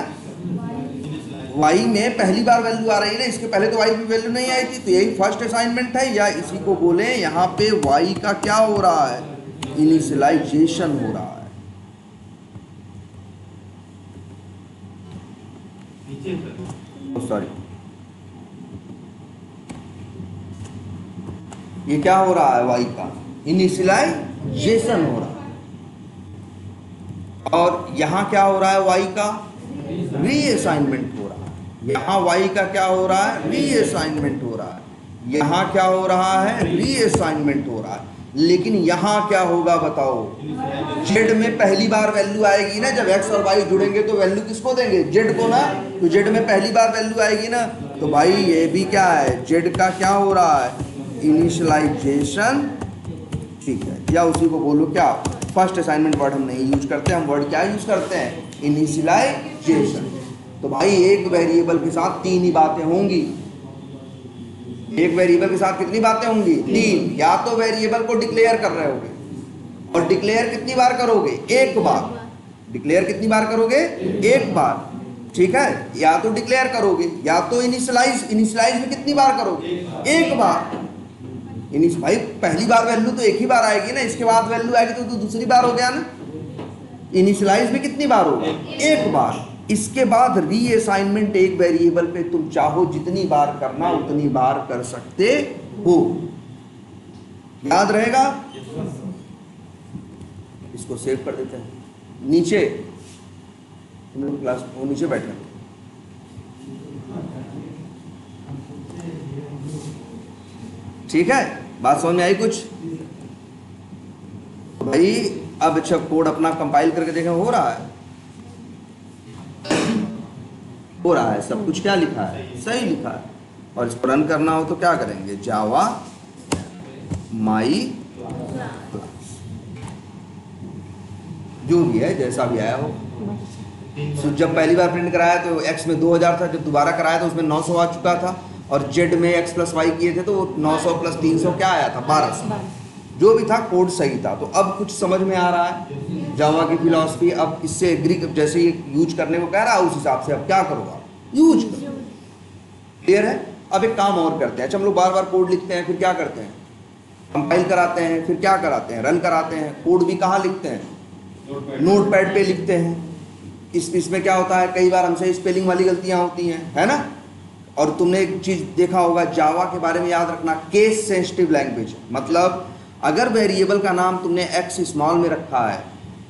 A: y में पहली बार वैल्यू आ रही है ना, इसके पहले तो y की वैल्यू नहीं आई थी। तो यही फर्स्ट असाइनमेंट है, या इसी को बोले यहाँ पे y का क्या हो रहा है, इनिशियलाइजेशन हो रहा है। सॉरी, ये क्या हो रहा है, y का इनिशियलाइजेशन हो रहा है। और यहाँ क्या हो रहा है, y का रीअसाइनमेंट हो रहा है। यहाँ y का क्या हो रहा है, रीअसाइनमेंट हो रहा है। यहाँ क्या हो रहा है, रीअसाइनमेंट हो रहा है। लेकिन यहाँ क्या होगा बताओ, z में पहली बार वैल्यू आएगी ना, जब x और y जुड़ेंगे तो वैल्यू किसको देंगे, z को ना। तो z में पहली बार वैल्यू आएगी ना, तो भाई ये भी क्या है, z का क्या हो रहा है, इनिशियलाइजेशन। ठीक है, या उसी को बोलो क्या, फर्स्ट असाइनमेंट वर्ड हम नहीं यूज करते, हम वर्ड क्या यूज करते हैं, इनिशियलाइजेशन। तो भाई एक वेरिएबल के साथ 3 ही बातें होंगी। एक वेरिएबल के साथ कितनी बातें होंगी, 3। या तो वेरिएबल को डिक्लेयर कर रहे होगे, और डिक्लेयर कितनी बार करोगे, एक बार। डिक्लेयर कितनी बार करोगे, एक बार। ठीक है, या तो डिक्लेयर करोगे, या तो इनिशियलाइज में कितनी बार करोगे, एक बार। भाई पहली बार वैल्यू तो एक ही बार आएगी ना, इसके बाद वैल्यू आएगी तो दूसरी बार हो गया ना। इनिशियलाइज में कितनी बार होगा, एक बार। इसके बाद रीअसाइनमेंट, एक वेरिएबल पे तुम चाहो जितनी बार करना उतनी बार कर सकते हो। याद रहेगा, इसको सेव कर देते हैं। नीचे तुम लोग क्लास वो नीचे बैठे, ठीक है, बात समझ में आई कुछ भाई। अब अच्छा कोड अपना कंपाइल करके देखें, हो रहा है, हो रहा है, सब कुछ क्या लिखा है, सही लिखा है। और इसको रन करना हो तो क्या करेंगे, जावा माई क्लास, जो भी है जैसा भी आया हो। तो जब पहली बार प्रिंट कराया तो x में 2000 था, जब दोबारा कराया तो उसमें 900 आ चुका था, और z में x प्लस y किए थे तो 900 प्लस 300 क्या आया था, 1200। जो भी था कोड सही था। तो अब कुछ समझ में आ रहा है जावा की फिलॉसफी। अब इससे एग्री, जैसे ये यूज करने को कह रहा है उस हिसाब से अब क्या करोगा, यूज करो। क्लियर है। अब एक काम और करते हैं। अच्छा हम लोग बार बार कोड लिखते हैं, फिर क्या करते हैं, कंपाइल कराते हैं, फिर क्या कराते हैं, रन कराते हैं। कोड भी कहाँ लिखते हैं, नोटपैड पे लिखते हैं। इसमें क्या होता है, कई बार हमसे स्पेलिंग वाली गलतियां होती हैं, है ना। और तुमने एक चीज देखा होगा जावा के बारे में, याद रखना, केस सेंसिटिव लैंग्वेज। मतलब अगर वेरिएबल का नाम तुमने एक्स स्मॉल में रखा है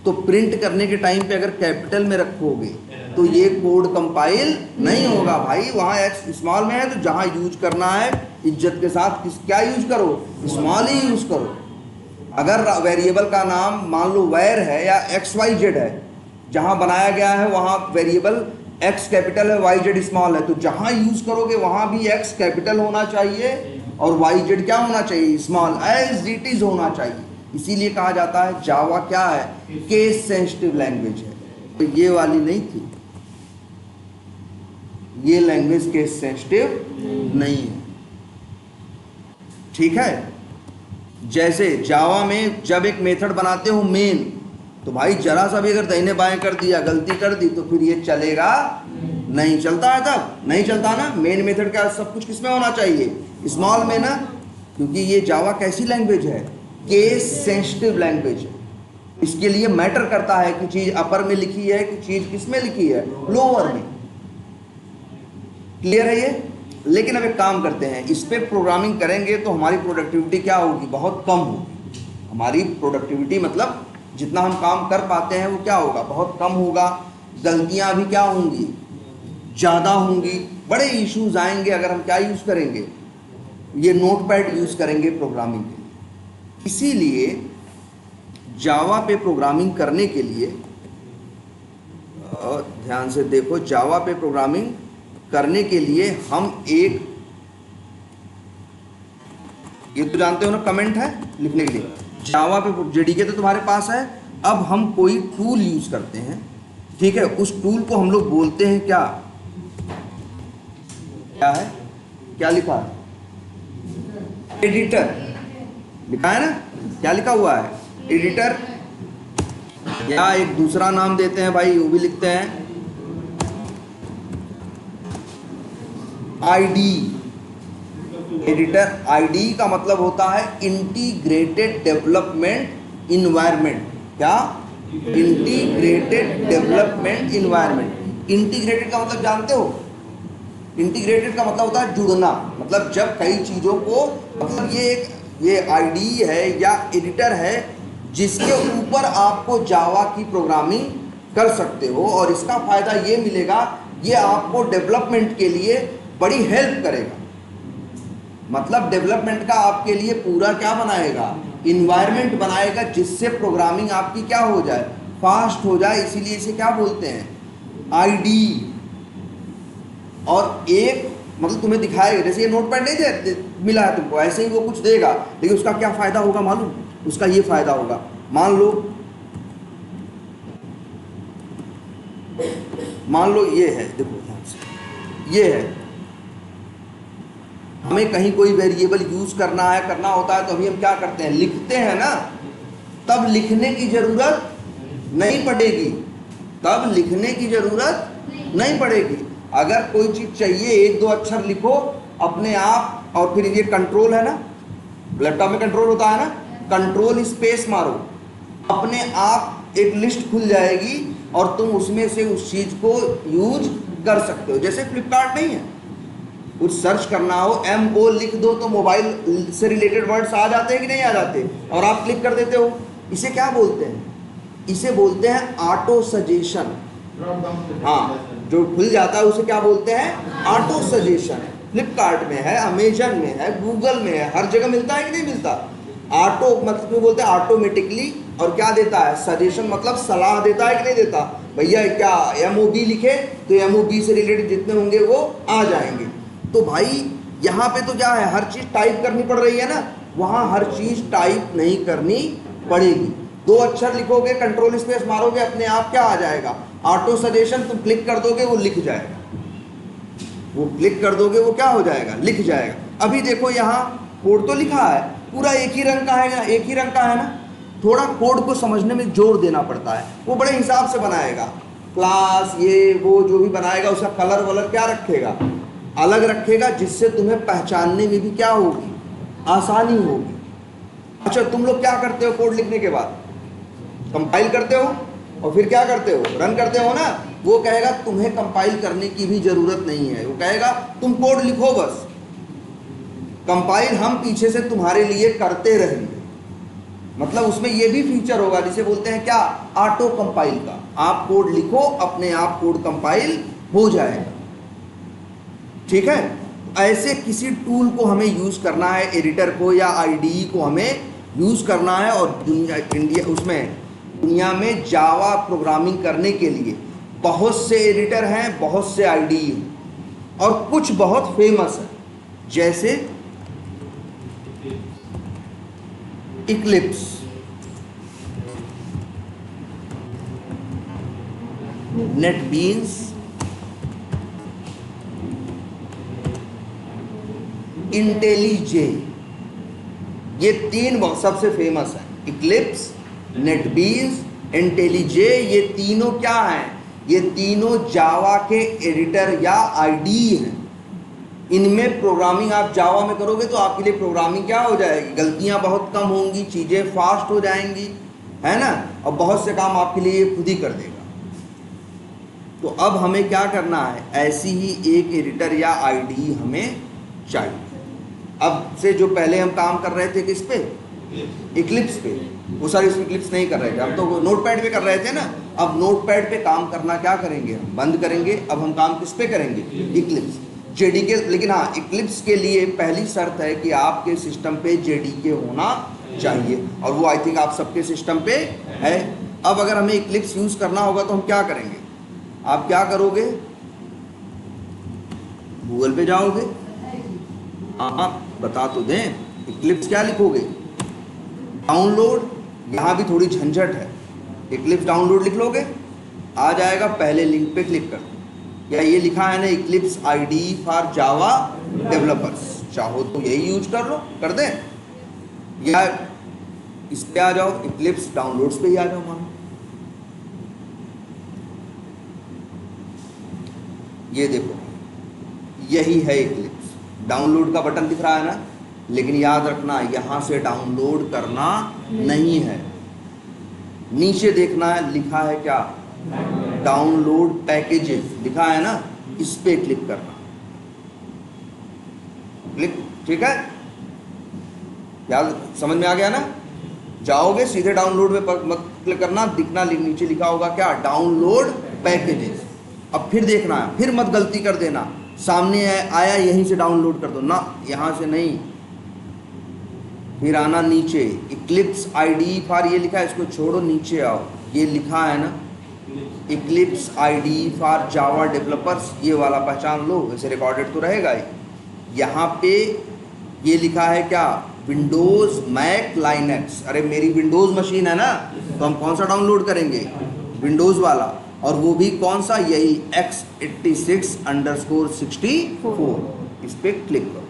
A: तो प्रिंट करने के टाइम पे अगर कैपिटल में रखोगे तो ये कोड कंपाइल नहीं होगा भाई। वहाँ एक्स स्मॉल में है तो जहाँ यूज करना है इज्जत के साथ क्या यूज करो, स्मॉल ही यूज करो। अगर वेरिएबल का नाम मान लो वैर है या XYZ है, जहाँ बनाया गया है वहाँ वेरिएबल x कैपिटल है, YZ स्मॉल है, तो जहाँ यूज करोगे वहाँ भी x कैपिटल होना चाहिए और YZ क्या होना चाहिए, स्मॉल, एज इट इज होना चाहिए। इसीलिए कहा जाता है जावा क्या है, केस सेंसिटिव लैंग्वेज है। तो ये वाली नहीं थी, ये लैंग्वेज केस सेंसिटिव नहीं है, ठीक है। जैसे जावा में जब एक मेथड बनाते हो मेन, तो भाई जरा सा भी अगर दाहिने बाएं कर दिया, गलती कर दी, तो फिर ये चलेगा नहीं। चलता है तब नहीं चलता ना। मेन मेथड का सब कुछ किसमें होना चाहिए, स्मॉल में ना, क्योंकि ये जावा कैसी लैंग्वेज है, केस सेंसिटिव लैंग्वेज है। इसके लिए मैटर करता है कि चीज अपर में लिखी है कि चीज किस में लिखी है, लोअर में। क्लियर है ये? लेकिन अब एक काम करते हैं, इस पे प्रोग्रामिंग करेंगे तो हमारी प्रोडक्टिविटी क्या होगी, बहुत कम होगी। हमारी प्रोडक्टिविटी मतलब जितना हम काम कर पाते हैं वो क्या होगा, बहुत कम होगा। गलतियां भी क्या होंगी, ज़्यादा होंगी। बड़े इश्यूज आएंगे अगर हम क्या यूज़ करेंगे, ये नोटपैड यूज़ करेंगे प्रोग्रामिंग के लिए। इसीलिए जावा पे प्रोग्रामिंग करने के लिए, ध्यान से देखो, जावा पे प्रोग्रामिंग करने के लिए हम एक, ये तो जानते हो ना, कमेंट है लिखने के लिए। जावा पे जेडीके तो तुम्हारे पास है। अब हम कोई टूल यूज करते हैं, ठीक है, उस टूल को हम लोग बोलते हैं क्या, क्या है, क्या लिखा है, एडिटर लिखा है ना, क्या लिखा हुआ है, एडिटर। या एक दूसरा नाम देते हैं भाई, वो भी लिखते हैं आईडी। एडिटर, आईडी का मतलब होता है इंटीग्रेटेड डेवलपमेंट इन्वायरमेंट। क्या, इंटीग्रेटेड डेवलपमेंट इन्वायरमेंट। इंटीग्रेटेड का मतलब जानते हो, इंटीग्रेटेड का मतलब होता है जुड़ना। मतलब जब कई चीज़ों को, मतलब ये आईडी है या एडिटर है जिसके ऊपर आपको जावा की प्रोग्रामिंग कर सकते हो, और इसका फ़ायदा ये मिलेगा, ये आपको डेवलपमेंट के लिए बड़ी हेल्प करेगा। मतलब डेवलपमेंट का आपके लिए पूरा क्या बनाएगा, इन्वायरमेंट बनाएगा, जिससे प्रोग्रामिंग आपकी क्या हो जाए, फास्ट हो जाए। इसीलिए इसे क्या बोलते हैं, आईडी। और एक मतलब तुम्हें दिखाएगा, जैसे ये नोटपैड नहीं दे मिला है तुमको, ऐसे ही वो कुछ देगा, लेकिन उसका क्या फ़ायदा होगा मालूम, उसका ये फ़ायदा होगा, मान लो ये है, देखो ध्यान से, ये है, हमें कहीं कोई वेरिएबल यूज करना होता है तो अभी हम क्या करते हैं, लिखते हैं ना, तब लिखने की जरूरत नहीं पड़ेगी, तब लिखने की जरूरत नहीं पड़ेगी। अगर कोई चीज चाहिए, एक दो अक्षर लिखो अपने आप, और फिर ये कंट्रोल है ना, लैपटॉप में कंट्रोल होता है ना, कंट्रोल स्पेस मारो, अपने आप एक लिस्ट खुल जाएगी और तुम उसमें से उस चीज को यूज कर सकते हो। जैसे फ्लिपकार्ट नहीं है, कुछ सर्च करना हो, MO लिख दो तो मोबाइल से रिलेटेड वर्ड्स आ जाते हैं कि नहीं आ जाते, और आप क्लिक कर देते हो। इसे क्या बोलते हैं, इसे बोलते हैं ऑटो सजेशन। हाँ, जो खुल जाता है उसे क्या बोलते हैं, ऑटो सजेशन। फ्लिपकार्ट में है, अमेजन में है, गूगल में है, हर जगह मिलता है कि नहीं मिलता। ऑटो मतलब क्यों बोलते हैं, ऑटोमेटिकली, और क्या देता है, सजेशन मतलब सलाह देता है कि नहीं देता। भैया क्या MOB लिखे तो MOB से रिलेटेड जितने होंगे वो आ जाएंगे। तो भाई यहाँ पे तो क्या है, हर चीज़ टाइप करनी पड़ रही है ना, वहाँ हर चीज़ टाइप नहीं करनी पड़ेगी। दो अक्षर लिखोगे, कंट्रोल स्पेस मारोगे, अपने आप क्या आ जाएगा, ऑटो सजेशन। तुम क्लिक कर दोगे वो लिख जाएगा, वो क्लिक कर दोगे वो क्या हो जाएगा, लिख जाएगा। अभी देखो यहाँ कोड तो लिखा है, पूरा एक ही रंग का है, एक ही रंग का है ना, थोड़ा कोड को समझने में जोर देना पड़ता है। वो बड़े हिसाब से बनाएगा, क्लास ये वो जो भी बनाएगा उसका कलर वलर क्या रखेगा, अलग रखेगा, जिससे तुम्हें पहचानने में भी क्या होगी, आसानी होगी। अच्छा, तुम लोग क्या करते हो, कोड लिखने के बाद कंपाइल करते हो और फिर क्या करते हो, रन करते हो ना। वो कहेगा तुम्हें कंपाइल करने की भी जरूरत नहीं है, वो कहेगा तुम कोड लिखो बस, कंपाइल हम पीछे से तुम्हारे लिए करते रहेंगे। मतलब उसमें ये भी फीचर होगा जिसे बोलते हैं क्या, ऑटो कंपाइल का। आप कोड लिखो, अपने आप कोड कंपाइल हो जाएगा। ठीक है, ऐसे किसी टूल को हमें यूज करना है, एडिटर को या IDE को हमें यूज करना है। और दुनिया में जावा प्रोग्रामिंग करने के लिए बहुत से एडिटर हैं, बहुत से IDE हैं, और कुछ बहुत फेमस है, जैसे इक्लिप्स, नेटबीन्स, इंटेलीजे, ये तीन सबसे फेमस है। इक्लिप्स, नेटबीन्स, इंटेलीजे, ये तीनों क्या हैं, ये तीनों जावा के एडिटर या IDE हैं। इनमें प्रोग्रामिंग आप जावा में करोगे तो आपके लिए प्रोग्रामिंग क्या हो जाएगी, गलतियां बहुत कम होंगी, चीज़ें फास्ट हो जाएंगी। है ना, और बहुत से काम आपके लिए ये खुद ही कर देगा। तो अब हमें क्या करना है, ऐसी ही एक एडिटर या आईडी हमें चाहिए। अब से जो पहले हम काम कर रहे थे किस पे, इक्लिप्स पे, वो सारे इसमें इक्लिप्स नहीं कर रहे थे, हम तो नोटपैड पे कर रहे थे ना। अब नोटपैड पे काम करना क्या करेंगे, हम बंद करेंगे। अब हम काम किस पे करेंगे, इक्लिप्स, जेडीके। लेकिन हाँ, इक्लिप्स के लिए पहली शर्त है कि आपके सिस्टम पे जेडीके होना चाहिए, और वो आई थिंक आप सबके सिस्टम पे है। अब अगर हमें इक्लिप्स यूज करना होगा तो हम क्या करेंगे, आप क्या करोगे, गूगल पे जाओगे, आप बता तो दें, इक्लिप्स क्या लिखोगे, डाउनलोड। यहाँ भी थोड़ी झंझट है, इक्लिप्स डाउनलोड लिख लोगे, आ जाएगा, पहले लिंक पे क्लिक कर दो। या ये लिखा है ना, Eclipse ID for Java developers, चाहो तो यही यूज कर लो, कर दें, या इस पे आ जाओ, इक्लिप्स डाउनलोड्स पे ही आ जाओ। मानो ये देखो, यही है इक्लिप्स, डाउनलोड का बटन दिख रहा है ना, लेकिन याद रखना यहां से डाउनलोड करना नहीं है, नीचे देखना है, लिखा है क्या, डाउनलोड पैकेजेस लिखा है ना, इस पे क्लिक करना, क्लिक, ठीक है, याद समझ में आ गया ना। जाओगे सीधे डाउनलोड पे मत क्लिक करना, दिखना नीचे लिखा होगा क्या, डाउनलोड पैकेजेस। अब फिर देखना है, फिर मत गलती कर देना, सामने आया यहीं से डाउनलोड कर दो ना, यहां से नहीं, फिर आना नीचे, इक्लिप्स आईडी फॉर, ये लिखा है, इसको छोड़ो, नीचे आओ, ये लिखा है ना, Eclipse ID for Java developers, ये वाला पहचान लो, वैसे रिकॉर्डेड तो रहेगा ही। यहाँ पे ये लिखा है क्या, विंडोज मैक लाइनक्स। अरे मेरी विंडोज मशीन है ना, तो हम कौन सा डाउनलोड करेंगे, विंडोज वाला, और वो भी कौन सा, यही x86_64। इस पे क्लिक करो,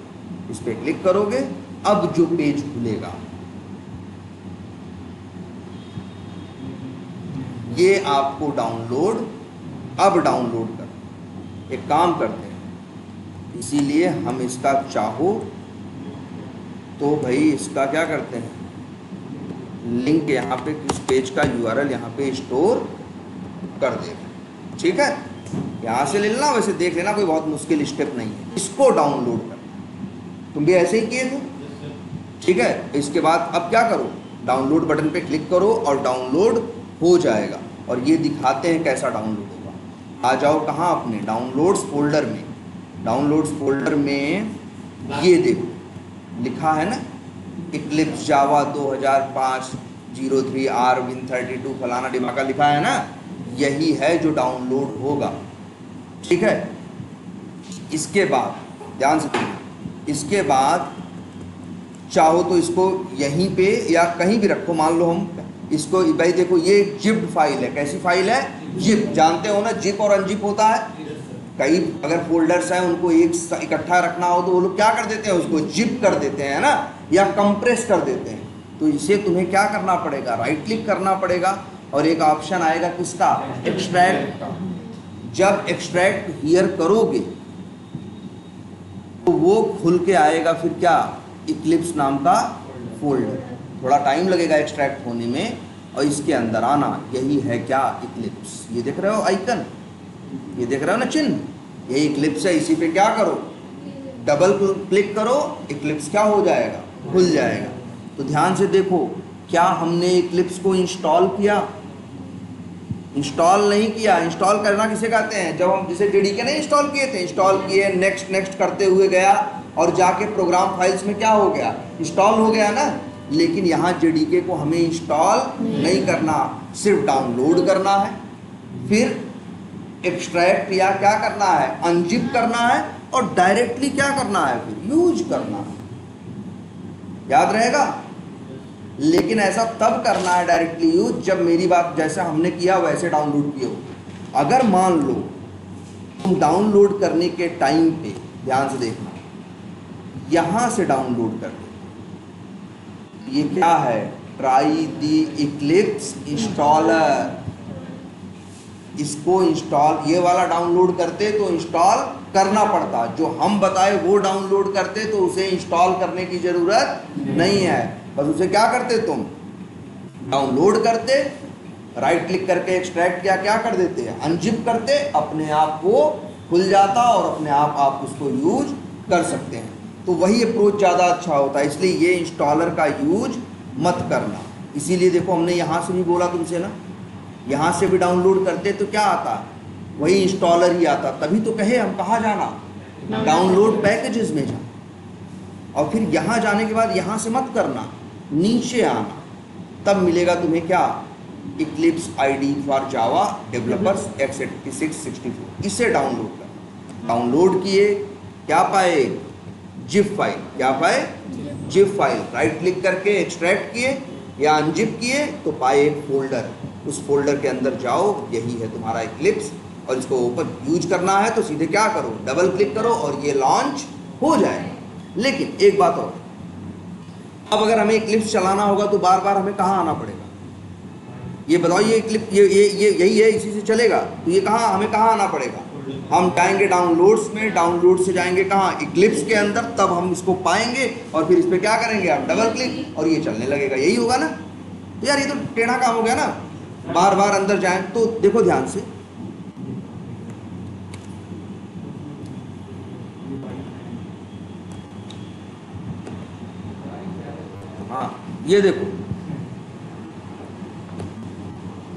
A: इस पे क्लिक करोगे, अब जो पेज खुलेगा ये आपको डाउनलोड, अब डाउनलोड कर, एक काम करते हैं, इसीलिए हम इसका चाहो तो भाई इसका क्या करते हैं, लिंक यहाँ पे इस पेज का यूआरएल यहाँ पे स्टोर कर देगा, ठीक है, यहाँ से ले लेना, वैसे देख लेना, कोई बहुत मुश्किल स्टेप नहीं है, इसको डाउनलोड कर, तुम भी ऐसे ही किए थे, ठीक है। इसके बाद अब क्या करो, डाउनलोड बटन पे क्लिक करो और डाउनलोड हो जाएगा, और ये दिखाते हैं कैसा डाउनलोड होगा। आ जाओ कहाँ, अपने डाउनलोड्स फोल्डर में, डाउनलोड्स फोल्डर में ये देखो लिखा है ना, इक्लिप्स जावा 2005-03 Win32 फलाना डिमाका लिखा है ना, यही है जो डाउनलोड होगा, ठीक है। इसके बाद ध्यान से देखिए, इसके बाद चाहो तो इसको यहीं पे या कहीं भी रखो, मान लो हम इसको, भाई देखो ये जिप फाइल है, कैसी फाइल है, जिप, जानते हो ना जिप और अनजिप होता है, कई अगर फोल्डर्स हैं उनको एक इकट्ठा रखना हो तो वो लोग क्या कर देते हैं, उसको जिप कर देते हैं ना, या कंप्रेस कर देते हैं। तो इसे तुम्हें क्या करना पड़ेगा, राइट क्लिक करना पड़ेगा, और एक ऑप्शन आएगा किसका, एक्सट्रैक्ट का। जब एक्सट्रैक्ट हियर करोगे तो वो खुल के आएगा फिर क्या, इक्लिप्स नाम का फोल्डर, थोड़ा टाइम लगेगा एक्सट्रैक्ट होने में, और इसके अंदर आना, यही है क्या, इक्लिप्स। ये देख रहे हो आइकन, ये देख रहे हो ना चिन्ह, यही इक्लिप्स है, इसी पे क्या करो, डबल क्लिक करो, इक्लिप्स क्या हो जाएगा, खुल जाएगा। तो ध्यान से देखो, क्या हमने इक्लिप्स को इंस्टॉल किया, इंस्टॉल नहीं किया। इंस्टॉल करना किसे कहते हैं, जब हम जिसे जेडीके नहीं इंस्टॉल किए थे, इंस्टॉल किए, नेक्स्ट नेक्स्ट करते हुए गया, और जाके प्रोग्राम फाइल्स में क्या हो गया, इंस्टॉल हो गया ना। लेकिन यहाँ जेडीके को हमें इंस्टॉल नहीं करना, सिर्फ डाउनलोड करना है, फिर एक्सट्रैक्ट या क्या करना है, अनजिप करना है, और डायरेक्टली क्या करना है, फिर यूज करना है, याद रहेगा। लेकिन ऐसा तब करना है डायरेक्टली यूज, जब मेरी बात जैसा हमने किया वैसे डाउनलोड किए हो। अगर मान लो तुम डाउनलोड करने के टाइम पे, ध्यान से देखना, यहां से डाउनलोड कर दो, ये क्या है, ट्राई दी इक्लिप्स इंस्टॉलर, इसको इंस्टॉल, ये वाला डाउनलोड करते तो इंस्टॉल करना पड़ता, जो हम बताए वो डाउनलोड करते तो उसे इंस्टॉल करने की जरूरत नहीं है, बस उसे क्या करते तुम, डाउनलोड करते, राइट क्लिक करके एक्सट्रैक्ट किया, क्या कर देते हैं, अनजिप करते, अपने आप वो खुल जाता और अपने आप उसको यूज कर सकते हैं। तो वही अप्रोच ज़्यादा अच्छा होता है, इसलिए ये इंस्टॉलर का यूज मत करना। इसीलिए देखो हमने यहाँ से भी बोला तुमसे ना, यहाँ से भी डाउनलोड करते तो क्या आता, वही इंस्टॉलर ही आता। तभी तो कहे हम कहाँ जाना, डाउनलोड पैकेजेस में जाना, और फिर यहाँ जाने के बाद यहाँ से मत करना, नीचे आना, तब मिलेगा तुम्हें क्या, Eclipse ID for Java developers x86 64। इसे डाउनलोड करना। डाउनलोड किए, क्या पाए, जिप फाइल, क्या पाए, जिप फाइल। राइट क्लिक करके एक्सट्रैक्ट किए या अनजिप किए तो पाए एक फोल्डर, उस फोल्डर के अंदर जाओ, यही है तुम्हारा इक्लिप्स। और इसको ओपन यूज करना है तो सीधे क्या करो, डबल क्लिक करो और ये लॉन्च हो जाएगा। लेकिन एक बात और, अब अगर हमें इक्लिप्स चलाना होगा तो बार बार हमें कहाँ आना पड़ेगा, ये बताओ, ये क्लिप ये यही है, इसी से चलेगा, तो ये कहाँ, हमें कहाँ आना पड़ेगा, हम जाएंगे डाउनलोड्स में, डाउनलोड से जाएंगे कहाँ, इक्लिप्स के अंदर, तब हम इसको पाएंगे और फिर इस पर क्या करेंगे, हम डबल क्लिक और ये चलने लगेगा। यही होगा ना। तो यार ये तो टेढ़ा काम हो गया ना, बार बार अंदर जाएं। तो देखो ध्यान से, हाँ ये देखो,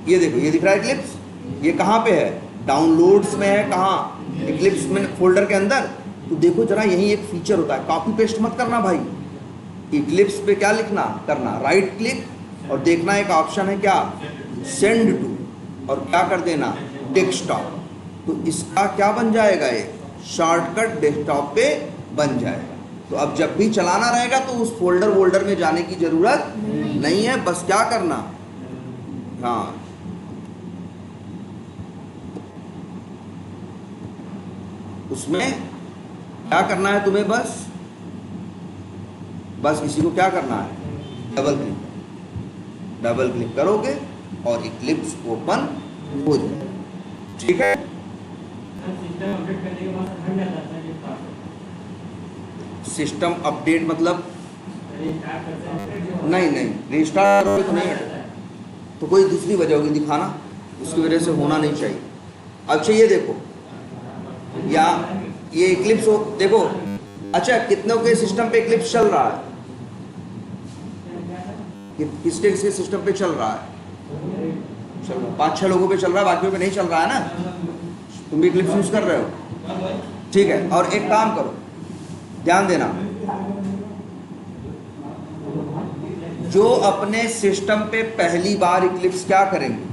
A: ये देखो, ये दिख रहा है इक्लिप्स, ये कहाँ पे है, डाउनलोड्स में है, कहाँ, इक्लिप्स में फोल्डर के अंदर। तो देखो जरा, यही एक फीचर होता है, कॉपी पेस्ट मत करना भाई। इक्लिप्स पे क्या लिखना करना, राइट क्लिक, और देखना एक ऑप्शन है क्या, सेंड टू, और क्या कर देना, डेस्कटॉप। तो इसका क्या बन जाएगा, ये शॉर्टकट डेस्कटॉप पे बन जाएगा। तो अब जब भी चलाना रहेगा तो उस फोल्डर वोल्डर में जाने की जरूरत नहीं है, बस क्या करना, हाँ उसमें क्या करना है तुम्हें, बस इसी को क्या करना है, डबल क्लिक करोगे और इक्लिप्स ओपन हो जाएगा। ठीक है, सिस्टम अपडेट मतलब नहीं रिस्टार्ट करोगे तो नहीं हटेगा, तो कोई दूसरी वजह होगी दिखाना, उसकी वजह से होना नहीं चाहिए। अच्छा ये देखो, या ये इक्लिप्स हो, देखो अच्छा कितनों के सिस्टम पे इक्लिप्स चल रहा है, किसके किसके सिस्टम पे चल रहा है, चल रहा 5-6 लोगों पे चल रहा है, बाकियों पे नहीं चल रहा है ना। तुम भी इक्लिप्स यूज कर रहे हो, ठीक है। और एक काम करो, ध्यान देना, जो अपने सिस्टम पे पहली बार इक्लिप्स क्या करेंगे,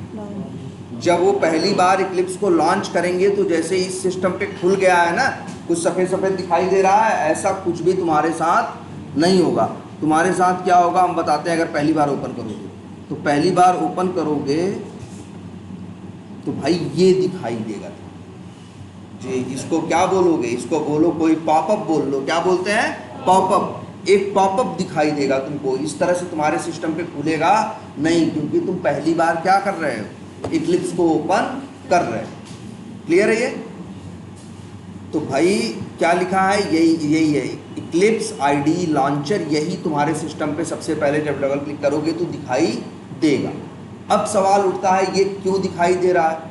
A: जब वो पहली बार इक्लिप्स को लॉन्च करेंगे तो जैसे इस सिस्टम पे खुल गया है ना, कुछ सफ़ेद सफ़ेद दिखाई दे रहा है, ऐसा कुछ भी तुम्हारे साथ नहीं होगा। तुम्हारे साथ क्या होगा हम बताते हैं। अगर पहली बार ओपन करोगे तो पहली बार ओपन करोगे तो भाई ये दिखाई देगा जी। इसको क्या बोलोगे, इसको बोलो कोई पॉपअप बोल लो, क्या बोलते हैं, पॉपअप। एक पॉपअप दिखाई देगा तुमको, इस तरह से तुम्हारे सिस्टम पे खुलेगा नहीं, क्योंकि तुम पहली बार क्या कर रहे हो, इक्लिप्स को ओपन कर रहे हैं। क्लियर है ये। तो भाई क्या लिखा है, यही है इक्लिप्स आईडी लॉन्चर, यही तुम्हारे सिस्टम पे सबसे पहले जब डबल क्लिक करोगे तो दिखाई देगा। अब सवाल उठता है ये क्यों दिखाई दे रहा है,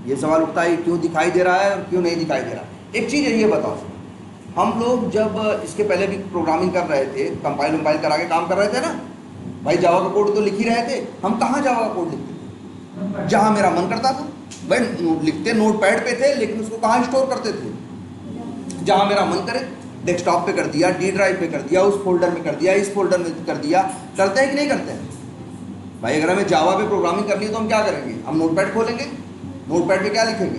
A: ये सवाल उठता है क्यों दिखाई दे रहा है और क्यों नहीं दिखाई दे रहा है। एक चीज़ है ये बताओ, हम लोग जब इसके पहले भी प्रोग्रामिंग कर रहे थे, कंपाइल वम्पाइल करा के काम कर रहे थे ना भाई, जावा का कोड तो लिख ही रहे थे। हम कहाँ जावा का कोड लिखते थे, जहाँ मेरा मन करता था भाई लिखते, नोट पैड पे थे, लेकिन उसको कहाँ स्टोर करते थे, जहाँ मेरा मन करे, डेस्कटॉप पे कर दिया, डी ड्राइव पे कर दिया, उस फोल्डर में कर दिया, इस फोल्डर में कर दिया। करते हैं कि नहीं करते हैं भाई। अगर हमें जावा पे प्रोग्रामिंग करनी है तो हम क्या करेंगे, हम नोटपैड खोलेंगे, नोटपैड पे क्या लिखेंगे,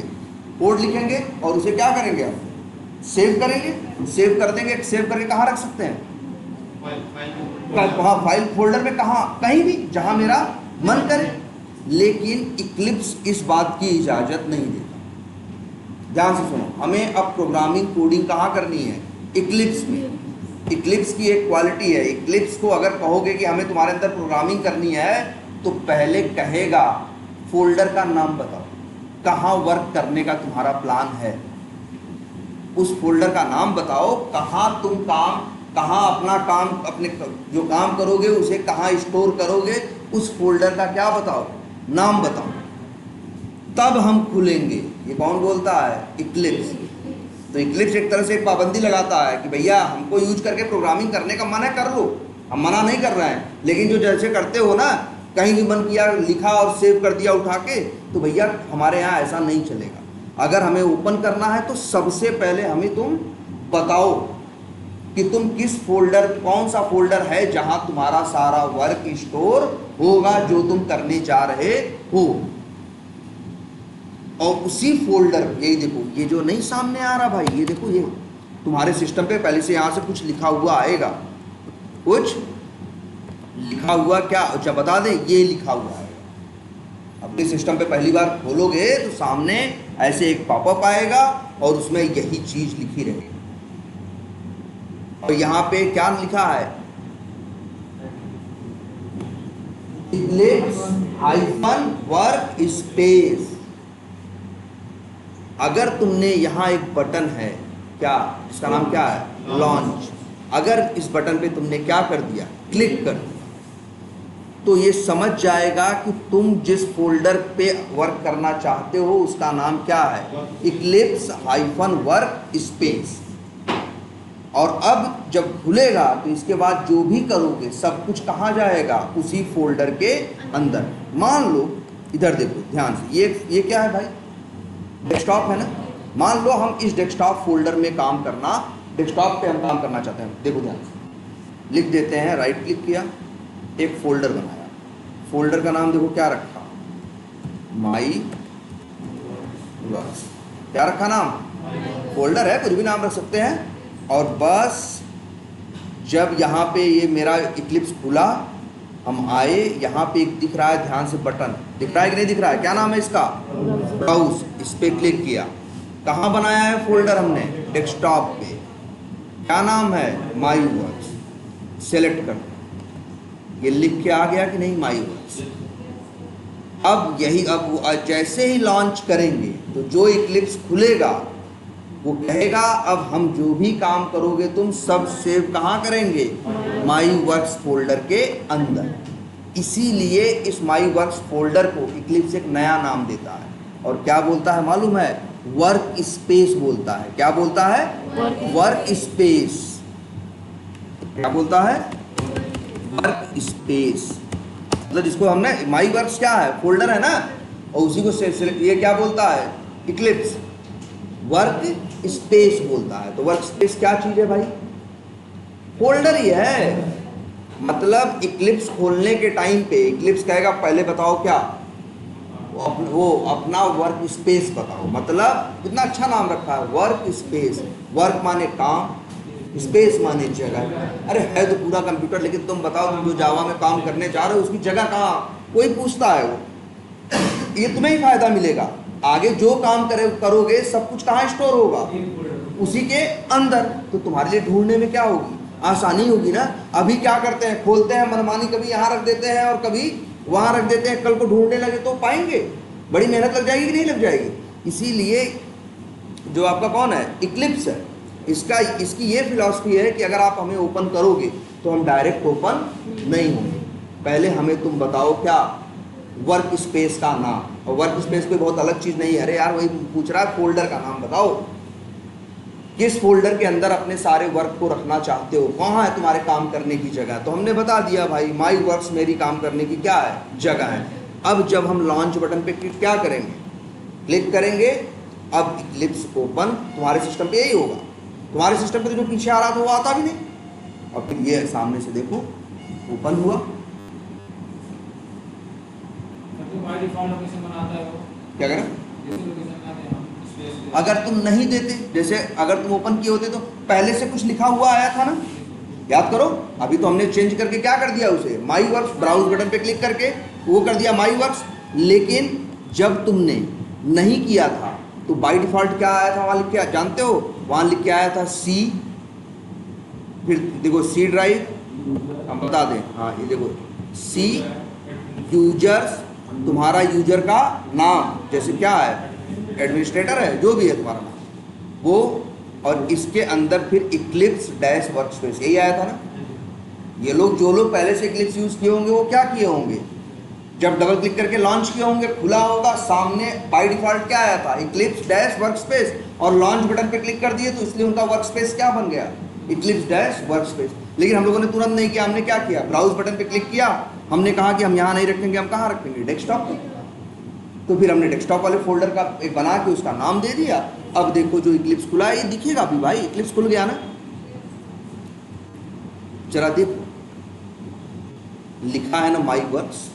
A: कोड लिखेंगे, और उसे क्या करेंगे, हम सेव करेंगे, सेव कर देंगे। सेव करके कहाँ रख सकते हैं, हाँ फाइल फोल्डर में, कहाँ, कहीं भी जहाँ मेरा मन करे। लेकिन इक्लिप्स इस बात की इजाज़त नहीं देता। ध्यान से सुनो, हमें अब प्रोग्रामिंग कोडिंग कहाँ करनी है, इक्लिप्स में। इक्लिप्स की एक क्वालिटी है, इक्लिप्स को अगर कहोगे कि हमें तुम्हारे अंदर प्रोग्रामिंग करनी है तो पहले कहेगा फोल्डर का नाम बताओ, कहाँ वर्क करने का तुम्हारा प्लान है, उस फोल्डर का नाम बताओ, कहाँ तुम काम, कहाँ अपना काम, अपने जो काम करोगे उसे कहाँ स्टोर करोगे, उस फोल्डर का क्या बताओ, नाम बताओ, तब हम खुलेंगे। ये कौन बोलता है? इक्लिप्स। तो इक्लिप्स एक तरह से एक पाबंदी लगाता है कि भैया हमको यूज करके प्रोग्रामिंग करने का मन है कर लो, हम मना नहीं कर रहे हैं, लेकिन जो जैसे करते हो ना, कहीं भी मन किया लिखा और सेव कर दिया उठा के, तो भैया हमारे यहाँ ऐसा नहीं चलेगा। अगर हमें ओपन करना है तो सबसे पहले हमें तुम बताओ कि तुम किस फोल्डर, कौन सा फोल्डर है जहां तुम्हारा सारा वर्क स्टोर होगा जो तुम करने जा रहे हो। और उसी फोल्डर, यही देखो, ये जो नहीं सामने आ रहा भाई, ये देखो, ये तुम्हारे सिस्टम पे पहले से यहां से कुछ लिखा हुआ आएगा, कुछ लिखा हुआ, क्या अच्छा बता दें, ये लिखा हुआ है। अपने सिस्टम पे पहली बार खोलोगे तो सामने ऐसे एक पॉपअप आएगा और उसमें यही चीज लिखी रहेगी। और यहाँ पे क्या लिखा है? Eclipse hyphen work space. अगर तुमने यहाँ एक बटन है, क्या इसका नाम क्या है? लॉन्च। अगर इस बटन पे तुमने क्या कर दिया? क्लिक कर दिया, तो ये समझ जाएगा कि तुम जिस फोल्डर पे वर्क करना चाहते हो उसका नाम क्या है? Eclipse hyphen work space. और अब जब खुलेगा तो इसके बाद जो भी करोगे सब कुछ कहाँ जाएगा? उसी फोल्डर के अंदर। मान लो इधर देखो ध्यान से, ये क्या है भाई? डेस्कटॉप है ना। मान लो हम इस डेस्कटॉप फोल्डर में काम करना, डेस्कटॉप पे हम काम करना चाहते हैं। देखो ध्यान से लिख देते हैं, राइट क्लिक किया, एक फोल्डर बनाया। फोल्डर का नाम देखो क्या रखा? माई वर्क्स। क्या रखा नाम? फोल्डर है, कुछ भी नाम रख सकते हैं। और बस जब यहाँ पे ये मेरा इक्लिप्स खुला, हम आए, यहाँ पे एक दिख रहा है, ध्यान से बटन दिख रहा है कि नहीं दिख रहा है? क्या नाम है इसका? ब्राउज। इस पे क्लिक किया, कहाँ बनाया है फोल्डर हमने? डेस्कटॉप पे। क्या नाम है? माई वर्क्स। सेलेक्ट कर, ये लिख के आ गया कि नहीं? माई वर्क्स। अब यही, अब जैसे ही लॉन्च करेंगे तो जो इक्लिप्स खुलेगा वो कहेगा अब हम जो भी काम करोगे तुम सब सेव कहाँ करेंगे? माई वर्क्स फोल्डर के अंदर। इसीलिए इस माई वर्क्स फोल्डर को इक्लिप्स एक नया नाम देता है और क्या बोलता है मालूम है? वर्क स्पेस बोलता है। क्या बोलता है? Work space. क्या बोलता है? Work space. मतलब जिसको हमने, माई वर्क्स क्या है? फोल्डर है ना, और उसी को सेलेक्ट, ये क्या बोलता है? इक्लिप्स वर्क स्पेस बोलता है। तो वर्क स्पेस क्या चीज है भाई? फोल्डर ही है। मतलब इक्लिप्स खोलने के टाइम पे इक्लिप्स कहेगा पहले बताओ क्या, वो अपना वर्क स्पेस बताओ। मतलब इतना अच्छा नाम रखा है, वर्क स्पेस। वर्क माने काम, स्पेस माने जगह। अरे है तो पूरा कंप्यूटर, लेकिन तुम बताओ तुम जो जावा में काम करने जा रहे हो उसकी जगह कहाँ? कोई पूछता है वो, ये तुम्हें ही फायदा मिलेगा। आगे जो काम करोगे सब कुछ कहाँ स्टोर होगा? उसी के अंदर। तो तुम्हारे लिए ढूंढने में क्या होगी? आसानी होगी ना। अभी क्या करते हैं, खोलते हैं मनमानी, कभी यहाँ रख देते हैं और कभी वहाँ रख देते हैं। कल को ढूंढने लगे तो पाएंगे, बड़ी मेहनत लग जाएगी कि नहीं लग जाएगी? इसीलिए जो आपका कौन है? इक्लिप्स है। इसकी ये फिलॉसफी है कि अगर आप हमें ओपन करोगे तो हम डायरेक्ट ओपन नहीं होंगे। पहले हमें तुम बताओ क्या? वर्क स्पेस का नाम। और वर्क स्पेस कोई बहुत अलग चीज़ नहीं है। अरे यार वही पूछ रहा है, फोल्डर का नाम बताओ, किस फोल्डर के अंदर अपने सारे वर्क को रखना चाहते हो, कहाँ है तुम्हारे काम करने की जगह? तो हमने बता दिया भाई, माई वर्क्स मेरी काम करने की क्या है? जगह है। अब जब हम लॉन्च बटन पे क्लिक क्या करेंगे? क्लिक करेंगे। अब इक्लिप्स ओपन तुम्हारे सिस्टम पे यही होगा। तुम्हारे सिस्टम पे तो जो पीछे आ रहा था वो आता भी नहीं। और फिर ये सामने से देखो ओपन हुआ। क्या करें? अगर तुम नहीं देते, जैसे अगर तुम ओपन किए होते तो पहले से कुछ लिखा हुआ आया था ना, याद करो। अभी तो हमने चेंज करके क्या कर दिया उसे? माई वर्क्स। ब्राउज बटन पे क्लिक करके वो कर दिया माई वर्क्स। लेकिन जब तुमने नहीं किया था तो बाय डिफॉल्ट क्या आया था? वहाँ लिख के, जानते हो? वहाँ लिख के आया था सी, फिर देखो सी ड्राइव, हम बता दें, हाँ ये देखो सी यूजर्स, तुम्हारा यूजर का नाम, जैसे क्या है? एडमिनिस्ट्रेटर है, जो भी है तुम्हारा नाम वो, और इसके अंदर फिर इक्लिप्स डैश वर्कस्पेस, यही आया था ना। ये लोग, जो लोग पहले से इक्लिप्स यूज किए होंगे वो क्या किए होंगे? जब डबल क्लिक करके लॉन्च किए होंगे खुला होगा, सामने बाय डिफॉल्ट क्या आया था, इक्लिप्स डैश वर्कस्पेस, और लॉन्च बटन पे क्लिक कर दिए तो इसलिए उनका वर्कस्पेस क्या बन गया, इक्लिप्स डैश वर्कस्पेस। लेकिन हम लोगों ने तुरंत नहीं किया, हमने क्या किया, ब्राउज बटन पे क्लिक किया, हमने कहा कि हम यहाँ नहीं रखेंगे, हम कहाँ रखेंगे, डेस्कटॉप पे। तो फिर हमने डेस्कटॉप वाले फोल्डर का एक बना के उसका नाम दे दिया। अब देखो जो इक्लिप्स खुला है ये दिखेगा अभी भाई, इक्लिप्स खुल गया ना, जरा देखो लिखा है ना माई वर्क्स,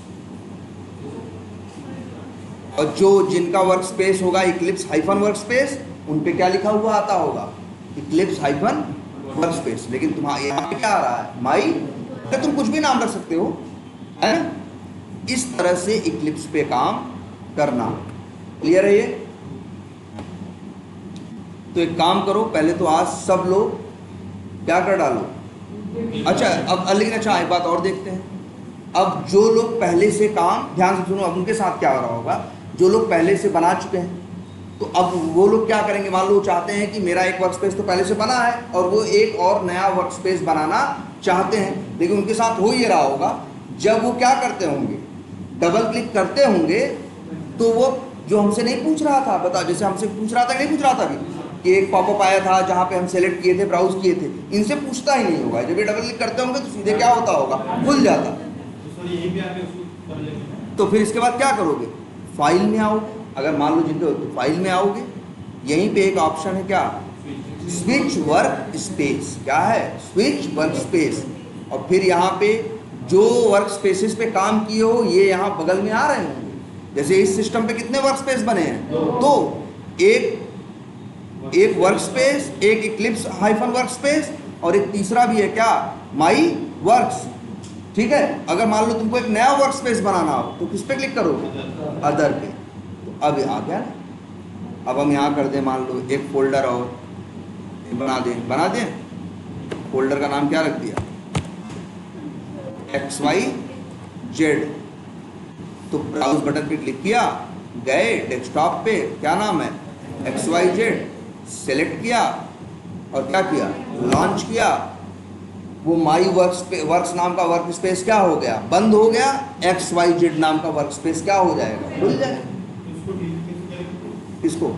A: और जो जिनका वर्क स्पेस होगा इक्लिप्स हाइफन वर्क स्पेस, उन पे क्या लिखा हुआ आता होगा, इक्लिप्स हाइफन वर्क स्पेस। लेकिन तुम्हारा यहाँ पे क्या आ रहा है, माई, तो तुम कुछ भी नाम रख सकते हो, है ना। इस तरह से इक्लिप्स पे काम करना, क्लियर है ये। तो एक काम करो, पहले तो आज सब लोग क्या कर डालो, अच्छा अब लेकिन अच्छा एक बात और देखते हैं। अब जो लोग पहले से काम, ध्यान से सुनो, अब उनके साथ क्या हो रहा होगा, जो लोग पहले से बना चुके हैं, तो अब वो लोग क्या करेंगे, मान लो चाहते हैं कि मेरा एक वर्क स्पेस तो पहले से बना है और वो एक और नया वर्क स्पेस बनाना चाहते हैं, लेकिन उनके साथ हो ये रहा होगा, जब वो क्या करते होंगे, डबल क्लिक करते होंगे, तो वो जो हमसे नहीं पूछ रहा था, बता जैसे हमसे पूछ रहा था नहीं पूछ रहा था अभी कि एक पॉपअप आया था जहाँ पे हम सेलेक्ट किए थे, ब्राउज किए थे, इनसे पूछता ही नहीं होगा। जब ये डबल क्लिक करते होंगे तो सीधे क्या होता होगा, खुल जाता। तो फिर इसके बाद क्या करोगे, फाइल में आओगे, अगर मान लो जिनके तो फाइल में आओगे, यहीं पे एक ऑप्शन है क्या, स्विच वर्क स्पेस, क्या है, स्विच वर्क स्पेस, और फिर यहाँ पे जो वर्क स्पेसेस पे काम किए हो ये यहाँ बगल में आ रहे होंगे। जैसे इस सिस्टम पे कितने वर्क स्पेस बने हैं, तो एक वर्क स्पेस, एक इक्लिप्स हाइफन वर्क स्पेस, और एक तीसरा भी है क्या, माई वर्क्स, ठीक है। अगर मान लो तुमको एक नया वर्क स्पेस बनाना हो तो किस पे क्लिक करोगे, अदर पे। तो अब आ गया ना, अब हम यहाँ कर दें, मान लो एक फोल्डर और बना दें, फोल्डर का नाम क्या रख दिया, XYZ। तो ब्राउज बटन पे क्लिक किया, गए डेस्कटॉप पे, क्या नाम है, XYZ, सेलेक्ट किया और क्या किया, लॉन्च किया, वो माई वर्क्स नाम का वर्क स्पेस क्या हो गया, बंद हो गया, XYZ नाम का वर्क स्पेस क्या हो जाएगा, खुल जाएगा। किसको,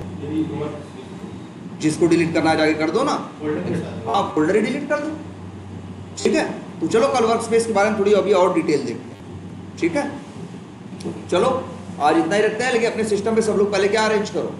A: जिसको डिलीट करना है जाके कर दो ना, हाँ फोल्डर ही डिलीट कर दो, ठीक है। तो चलो कल वर्क स्पेस के बारे में थोड़ी अभी और डिटेल देखते हैं, ठीक है। चलो आज इतना ही रखते हैं, लेकिन अपने सिस्टम पे सब लोग पहले क्या अरेंज करो,